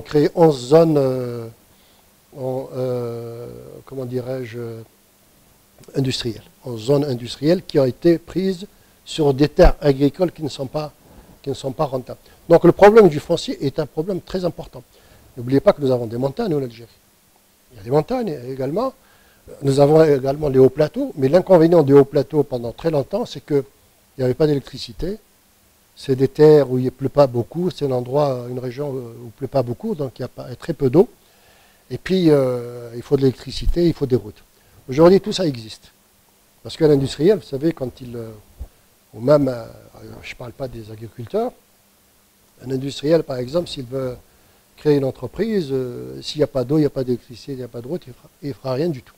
créé 11 zones, comment dirais-je, industrielles. 11 zones industrielles qui ont été prises sur des terres agricoles qui ne sont pas rentables. Donc le problème du foncier est un problème très important. N'oubliez pas que nous avons des montagnes en Algérie. Il y a des montagnes également. Nous avons également les hauts plateaux, mais l'inconvénient des hauts plateaux pendant très longtemps, c'est qu'il n'y avait pas d'électricité. C'est des terres où il ne pleut pas beaucoup, c'est un endroit, une région où il ne pleut pas beaucoup, donc il y a très peu d'eau. Et puis, il faut de l'électricité, il faut des routes. Aujourd'hui, tout ça existe. Parce que l'industriel, vous savez, quand ou même, je ne parle pas des agriculteurs, un industriel, par exemple, s'il veut créer une entreprise, s'il n'y a pas d'eau, il n'y a pas d'électricité, il n'y a pas de route, il ne fera rien du tout.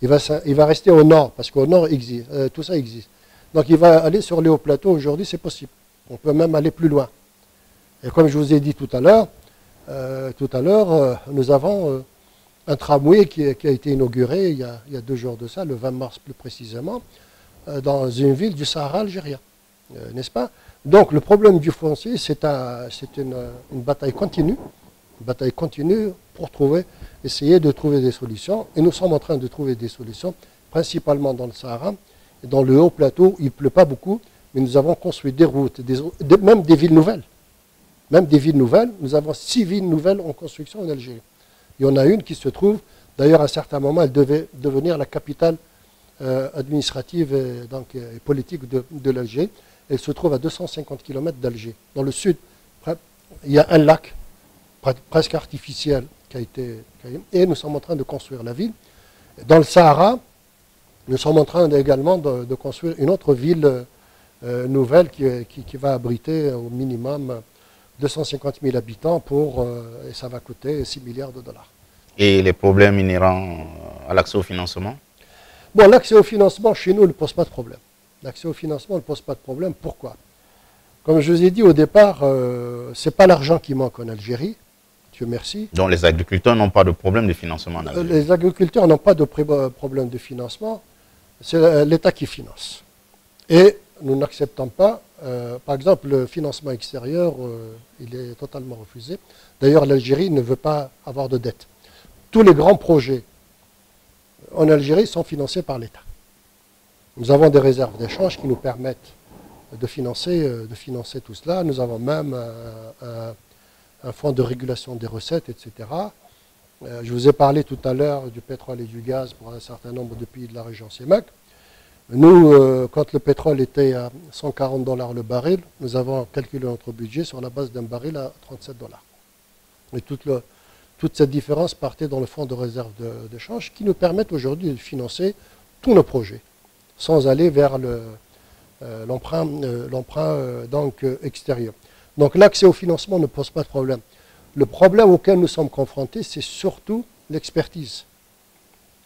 Il va rester au nord, parce qu'au nord, tout ça existe. Donc il va aller sur les hauts plateaux, aujourd'hui c'est possible. On peut même aller plus loin. Et comme je vous ai dit tout à l'heure, nous avons un tramway qui a été inauguré il y a 2 jours de ça, le 20 mars plus précisément, dans une ville du Sahara algérien, n'est-ce pas? Donc le problème du foncier, c'est une bataille continue. Une bataille continue pour essayer de trouver des solutions. Et nous sommes en train de trouver des solutions, principalement dans le Sahara, et dans le haut plateau, il ne pleut pas beaucoup, mais nous avons construit des routes, même des villes nouvelles. Même des villes nouvelles. Nous avons 6 villes nouvelles en construction en Algérie. Il y en a une qui se trouve, d'ailleurs à un certain moment, elle devait devenir la capitale administrative et politique de l'Algérie. Elle se trouve à 250 km d'Alger. Dans le sud, il y a un lac presque artificiel et nous sommes en train de construire la ville. Dans le Sahara, nous sommes en train également de construire une autre ville nouvelle qui va abriter au minimum 250 000 habitants et ça va coûter 6 milliards de dollars. Et les problèmes inhérents à l'accès au financement? Bon, l'accès au financement chez nous ne pose pas de problème. L'accès au financement ne pose pas de problème. Pourquoi? Comme je vous ai dit au départ, ce n'est pas l'argent qui manque en Algérie, Dieu merci. Donc les agriculteurs n'ont pas de problème de financement en Algérie. Les agriculteurs n'ont pas de problème de financement, c'est l'État qui finance. Et nous n'acceptons pas, par exemple, le financement extérieur, il est totalement refusé. D'ailleurs, l'Algérie ne veut pas avoir de dette. Tous les grands projets en Algérie sont financés par l'État. Nous avons des réserves d'échange qui nous permettent de financer tout cela. Nous avons même un fonds de régulation des recettes, etc. Je vous ai parlé tout à l'heure du pétrole et du gaz pour un certain nombre de pays de la région CEMAC. Nous, quand le pétrole était à 140 $ le baril, nous avons calculé notre budget sur la base d'un baril à 37 $. Et toute cette différence partait dans le fonds de réserve d'échange qui nous permettent aujourd'hui de financer tous nos projets sans aller vers l'emprunt extérieur. Donc l'accès au financement ne pose pas de problème. Le problème auquel nous sommes confrontés, c'est surtout l'expertise.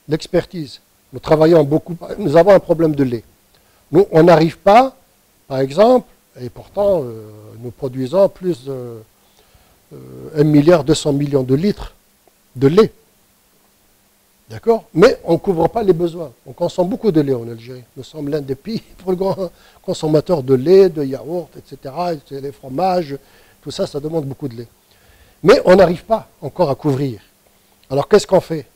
L'expertise. Nous travaillons beaucoup, nous avons un problème de lait. Nous, on n'arrive pas, par exemple, et pourtant nous produisons plus de 1,2 milliard de litres de lait. D'accord? Mais on ne couvre pas les besoins. On consomme beaucoup de lait en Algérie. Nous sommes l'un des pays plus grands consommateurs de lait, de yaourt, etc. Les fromages, tout ça, ça demande beaucoup de lait. Mais on n'arrive pas encore à couvrir. Alors qu'est-ce qu'on fait?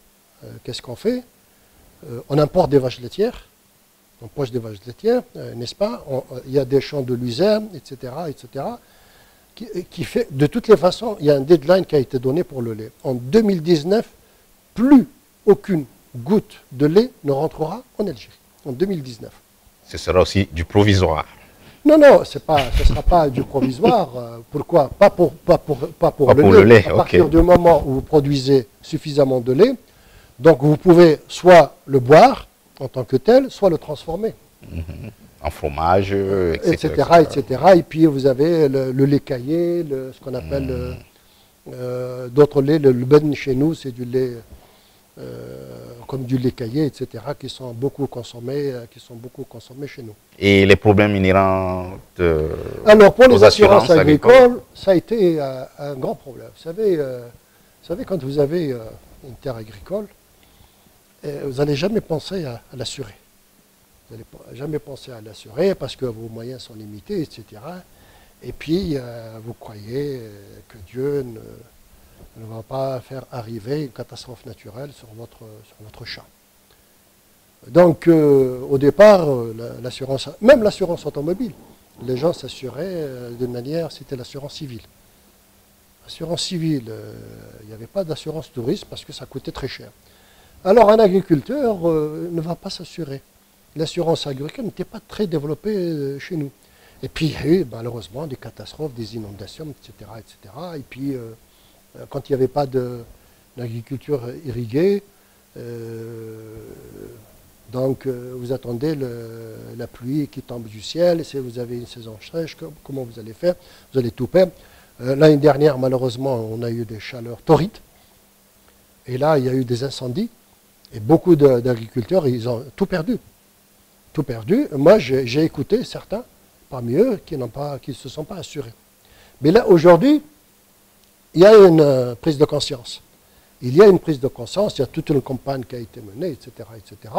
On importe des vaches laitières. On poche des vaches laitières, n'est-ce pas? Il y a des champs de luzerne, etc., etc. Qui fait, de toutes les façons, il y a un deadline qui a été donné pour le lait. En 2019, plus aucune goutte de lait ne rentrera en Algérie. En 2019. Ce sera aussi du provisoire. Non, non, ce ne sera pas du provisoire. Pourquoi? Pas pour le lait. À partir du moment où vous produisez suffisamment de lait, donc vous pouvez soit le boire en tant que tel, soit le transformer. En fromage, etc. etc. Et puis vous avez le lait caillé, ce qu'on appelle d'autres laits. Le ben chez nous, c'est du lait comme du lait caillé, etc. qui sont beaucoup consommés chez nous. Et les problèmes inhérents alors pour les assurances agricoles, ça a été un grand problème. Vous savez, quand vous avez une terre agricole, vous n'allez jamais penser à l'assurer. Vous n'allez jamais penser à l'assurer parce que vos moyens sont limités, etc. Et puis, vous croyez que Dieu ne va pas faire arriver une catastrophe naturelle sur votre champ. Donc, au départ, même l'assurance automobile, les gens s'assuraient de manière, c'était l'assurance civile. L'assurance civile, il n'y avait pas d'assurance touriste parce que ça coûtait très cher. Alors, un agriculteur ne va pas s'assurer. L'assurance agricole n'était pas très développée chez nous. Et puis, il y a eu malheureusement des catastrophes, des inondations, etc. etc. Et puis, quand il n'y avait pas d'agriculture irriguée, donc vous attendez la pluie qui tombe du ciel. Et si vous avez une saison sèche, comment vous allez faire? Vous allez tout perdre. L'année dernière, malheureusement, on a eu des chaleurs torrides. Et là, il y a eu des incendies. Et beaucoup d'agriculteurs, ils ont tout perdu. Tout perdu. Moi, j'ai écouté certains, parmi eux, qui ne se sont pas assurés. Mais là, aujourd'hui, il y a une prise de conscience. Il y a une prise de conscience, il y a toute une campagne qui a été menée, etc. etc.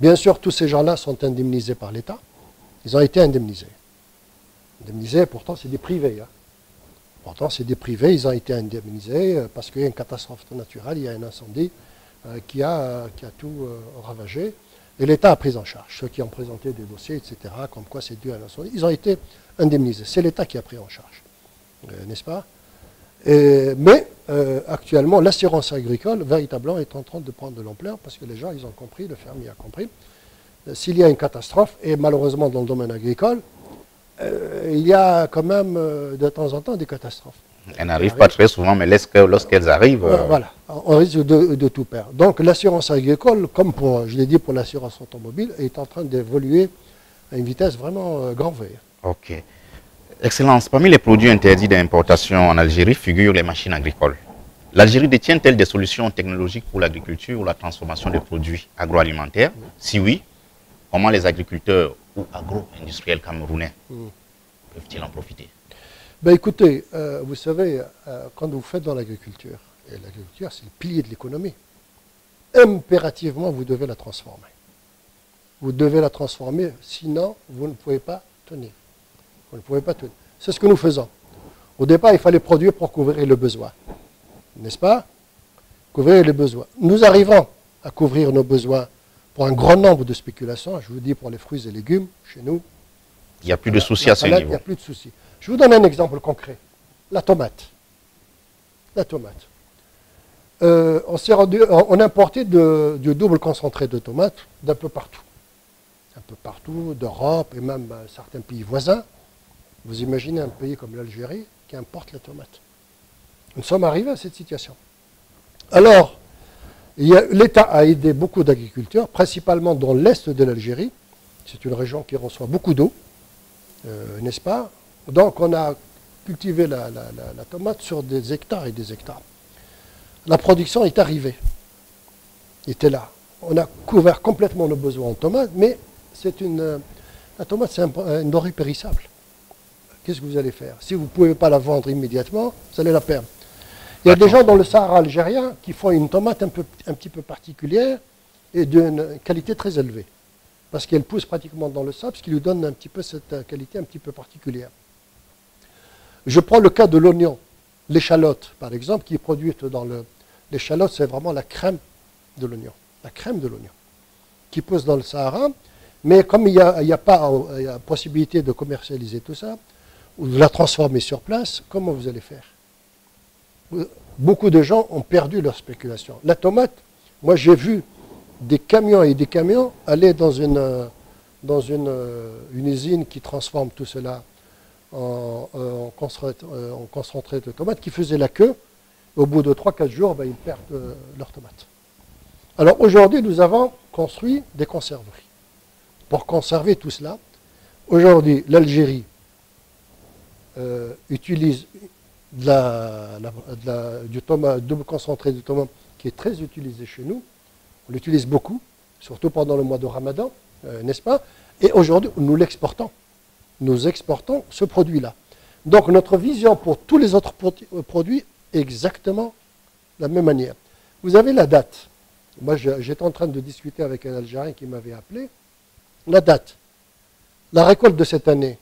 Bien sûr, tous ces gens-là sont indemnisés par l'État. Ils ont été indemnisés. Indemnisés, pourtant, c'est des privés. Hein. Pourtant, c'est des privés, ils ont été indemnisés parce qu'il y a une catastrophe naturelle, il y a un incendie qui a tout ravagé. Et l'État a pris en charge. Ceux qui ont présenté des dossiers, etc., comme quoi c'est dû à l'incendie, ils ont été indemnisés. C'est l'État qui a pris en charge, n'est-ce pas? Mais actuellement, l'assurance agricole, véritablement, est en train de prendre de l'ampleur parce que les gens, ils ont compris, le fermier a compris. S'il y a une catastrophe, et malheureusement dans le domaine agricole, il y a quand même de temps en temps des catastrophes. Elles n'arrivent pas très souvent, mais lorsqu'elles arrivent... Voilà, on risque de tout perdre. Donc l'assurance agricole, comme je l'ai dit pour l'assurance automobile, est en train d'évoluer à une vitesse vraiment grand V. Ok. Excellence, parmi les produits interdits d'importation en Algérie figurent les machines agricoles. L'Algérie détient-elle des solutions technologiques pour l'agriculture ou la transformation des produits agroalimentaires? Si oui, comment les agriculteurs ou agro-industriels camerounais peuvent-ils en profiter? Ben écoutez, vous savez, quand vous faites dans l'agriculture, et l'agriculture c'est le pilier de l'économie, impérativement vous devez la transformer. Vous devez la transformer, sinon vous ne pouvez pas tenir. Vous ne pouvez pas tenir. C'est ce que nous faisons. Au départ, il fallait produire pour couvrir le besoin. N'est-ce pas? Couvrir les besoins. Nous arrivons à couvrir nos besoins pour un grand nombre de spéculations. Je vous dis pour les fruits et légumes, chez nous. Il n'y a plus de soucis à ce niveau. Il n'y a plus de soucis. Je vous donne un exemple concret. La tomate. La tomate. On a importé du double concentré de tomates d'un peu partout. Un peu partout, d'Europe et même certains pays voisins. Vous imaginez un pays comme l'Algérie qui importe la tomate. Nous sommes arrivés à cette situation. Alors, l'État a aidé beaucoup d'agriculteurs, principalement dans l'est de l'Algérie. C'est une région qui reçoit beaucoup d'eau, n'est-ce pas? Donc, on a cultivé la tomate sur des hectares et des hectares. La production est arrivée, était là. On a couvert complètement nos besoins en tomates, mais la tomate, c'est une denrée périssable. Qu'est-ce que vous allez faire? Si vous ne pouvez pas la vendre immédiatement, vous allez la perdre. Il y a des gens dans le Sahara algérien qui font une tomate un petit peu particulière et d'une qualité très élevée. Parce qu'elle pousse pratiquement dans le sable, ce qui lui donne un petit peu cette qualité un petit peu particulière. Je prends le cas de l'oignon, l'échalote par exemple, qui est produite dans l'échalote, c'est vraiment la crème de l'oignon. La crème de l'oignon, qui pousse dans le Sahara. Mais comme il n'y a pas possibilité de commercialiser tout ça, ou de la transformer sur place, comment vous allez faire? Beaucoup de gens ont perdu leur spéculation. La tomate, moi j'ai vu des camions et des camions aller dans une usine qui transforme tout cela en concentré de tomates, qui faisait la queue. Au bout de 3-4 jours, ils perdent leurs tomates. Alors aujourd'hui, nous avons construit des conserveries. Pour conserver tout cela, aujourd'hui, l'Algérie utilise du double concentré de tomate qui est très utilisé chez nous. On l'utilise beaucoup, surtout pendant le mois de Ramadan, n'est-ce pas? Et aujourd'hui, nous l'exportons. Nous exportons ce produit-là. Donc notre vision pour tous les autres produits est exactement de la même manière. Vous avez la date. Moi, j'étais en train de discuter avec un Algérien qui m'avait appelé. La date. La récolte de cette année.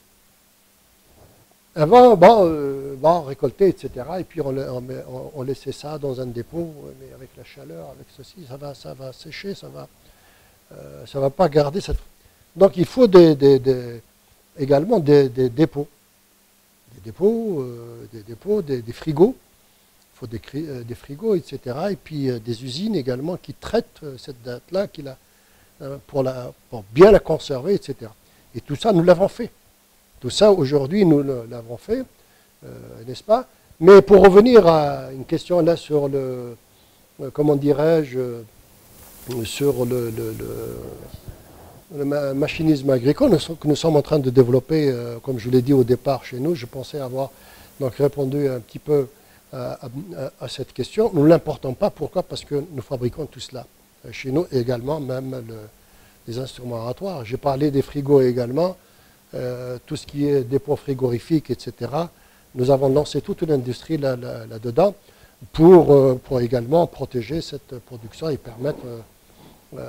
Avant, récolter, etc. Et puis on laissait ça dans un dépôt, mais avec la chaleur, avec ceci, ça va sécher, ça va pas garder cette. Donc il faut également des dépôts. Des frigos. Il faut des frigos, etc. Et puis des usines également qui traitent cette date-là, pour bien la conserver, etc. Et tout ça, nous l'avons fait. Tout ça, aujourd'hui, nous l'avons fait, n'est-ce pas? Mais pour revenir à une question là sur comment dirais-je, sur le machinisme agricole que nous sommes en train de développer, comme je l'ai dit au départ chez nous, je pensais avoir donc répondu un petit peu à cette question. Nous ne l'importons pas. Pourquoi? Parce que nous fabriquons tout cela chez nous, et également même les instruments oratoires. J'ai parlé des frigos également. Tout ce qui est dépôt frigorifique, etc. Nous avons lancé toute une industrie là-dedans pour également protéger cette production et permettre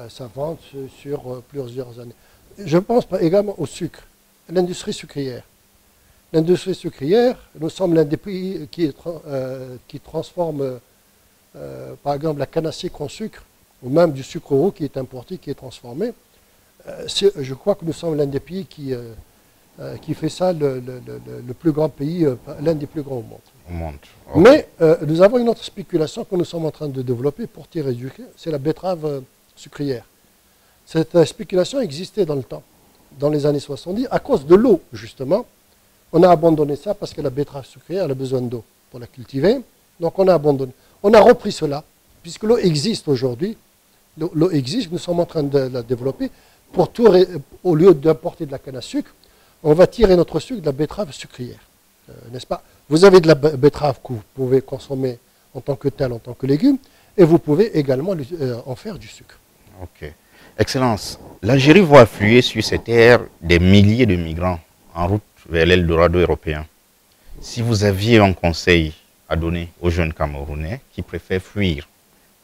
sa vente sur plusieurs années. Je pense également au sucre, l'industrie sucrière. L'industrie sucrière, nous sommes l'un des pays qui transforme, par exemple, la canne à sucre en sucre, ou même du sucre roux qui est importé, qui est transformé. Je crois que nous sommes l'un des pays qui fait ça, le plus grand pays, l'un des plus grands au monde. Okay. Mais nous avons une autre spéculation que nous sommes en train de développer pour tirer du sucre, c'est la betterave sucrière. Cette spéculation existait dans le temps, dans les années 70, à cause de l'eau, justement. On a abandonné ça parce que la betterave sucrière a besoin d'eau pour la cultiver, donc on a abandonné. On a repris cela, puisque l'eau existe aujourd'hui, l'eau existe, nous sommes en train de la développer, au lieu d'importer de la canne à sucre, on va tirer notre sucre de la betterave sucrière, n'est-ce pas? Vous avez de la betterave que vous pouvez consommer en tant que tel, en tant que légume, et vous pouvez également en faire du sucre. Ok. Excellence, l'Algérie voit affluer sur ses terres des milliers de migrants en route vers l'Eldorado européen. Si vous aviez un conseil à donner aux jeunes Camerounais qui préfèrent fuir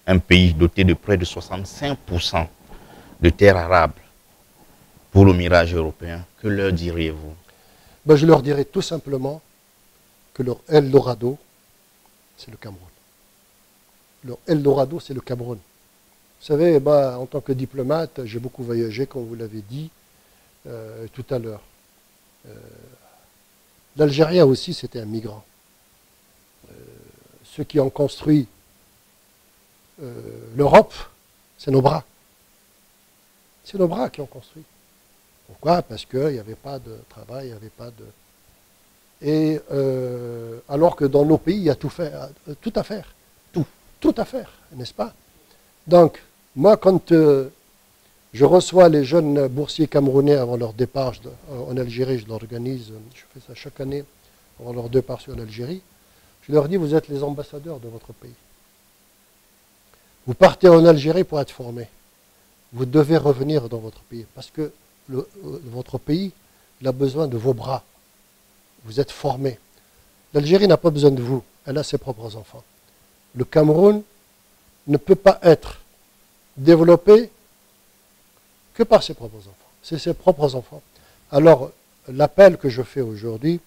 un pays doté de près de 65% de terres arables pour le mirage européen, que leur diriez-vous? Ben, je leur dirais tout simplement que leur Eldorado, c'est le Cameroun. Leur Eldorado, c'est le Cameroun. Vous savez, en tant que diplomate, j'ai beaucoup voyagé, comme vous l'avez dit tout à l'heure. L'Algérien aussi, c'était un migrant. Ceux qui ont construit l'Europe, c'est nos bras. C'est nos bras qui ont construit. Pourquoi? Parce qu'il n'y avait pas de travail, il n'y avait pas de... Et alors que dans nos pays, il y a tout à faire. Tout à faire, n'est-ce pas? Donc, moi, quand je reçois les jeunes boursiers camerounais avant leur départ en Algérie, je l'organise, je fais ça chaque année, avant leur départ sur l'Algérie, je leur dis, vous êtes les ambassadeurs de votre pays. Vous partez en Algérie pour être formés. Vous devez revenir dans votre pays, parce que votre pays, il a besoin de vos bras. Vous êtes formés. L'Algérie n'a pas besoin de vous, elle a ses propres enfants. Le Cameroun ne peut pas être développé que par ses propres enfants. C'est ses propres enfants. Alors, l'appel que je fais aujourd'hui,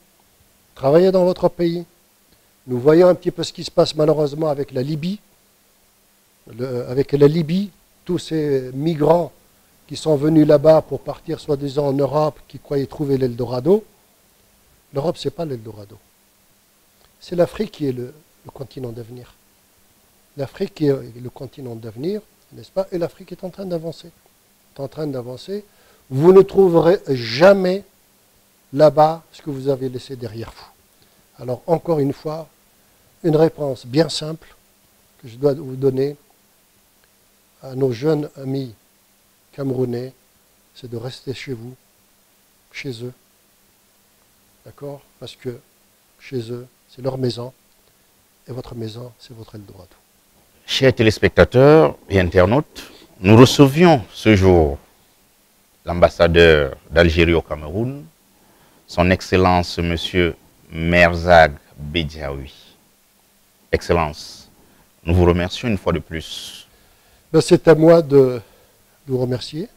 travaillez dans votre pays. Nous voyons un petit peu ce qui se passe malheureusement avec la Libye. Avec la Libye, tous ces migrants qui sont venus là-bas pour partir soi-disant en Europe, qui croyaient trouver l'Eldorado. L'Europe, ce n'est pas l'Eldorado. C'est l'Afrique qui est le continent d'avenir. L'Afrique qui est le continent d'avenir, n'est-ce pas? Et l'Afrique est en train d'avancer. Est en train d'avancer. Vous ne trouverez jamais là-bas ce que vous avez laissé derrière vous. Alors, encore une fois, une réponse bien simple que je dois vous donner à nos jeunes amis camerounais, c'est de rester chez vous, chez eux. D'accord? Parce que chez eux, c'est leur maison, et votre maison, c'est votre Eldorado. Chers téléspectateurs et internautes, nous recevions ce jour l'ambassadeur d'Algérie au Cameroun, son Excellence M. Merzag Bediaoui. Excellence, nous vous remercions une fois de plus. C'est à moi de vous remercier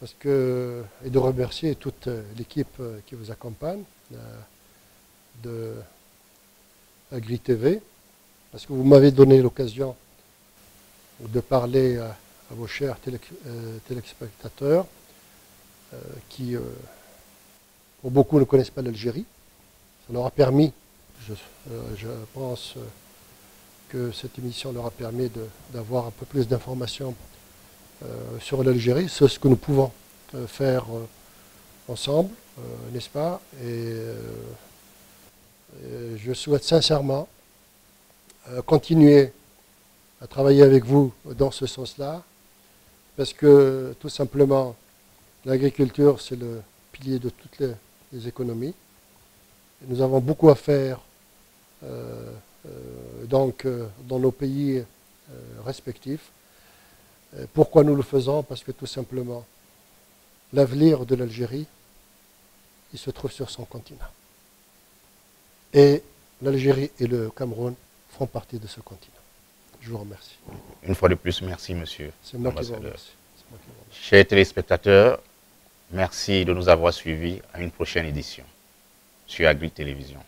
et de remercier toute l'équipe qui vous accompagne de Agri TV, parce que vous m'avez donné l'occasion de parler à vos chers téléspectateurs qui, pour beaucoup, ne connaissent pas l'Algérie. Ça leur a permis, je pense que cette émission leur a permis d'avoir un peu plus d'informations sur l'Algérie. C'est ce que nous pouvons faire ensemble, n'est-ce pas? Et je souhaite sincèrement continuer à travailler avec vous dans ce sens-là, parce que tout simplement, l'agriculture, c'est le pilier de toutes les économies. Et nous avons beaucoup à faire dans nos pays respectifs. Pourquoi nous le faisons? Parce que tout simplement, l'avenir de l'Algérie, il se trouve sur son continent. Et l'Algérie et le Cameroun font partie de ce continent. Je vous remercie. Une fois de plus, merci, monsieur. C'est moi qui vous remercie. Chers téléspectateurs, merci de nous avoir suivis à une prochaine édition sur Agri Télévision.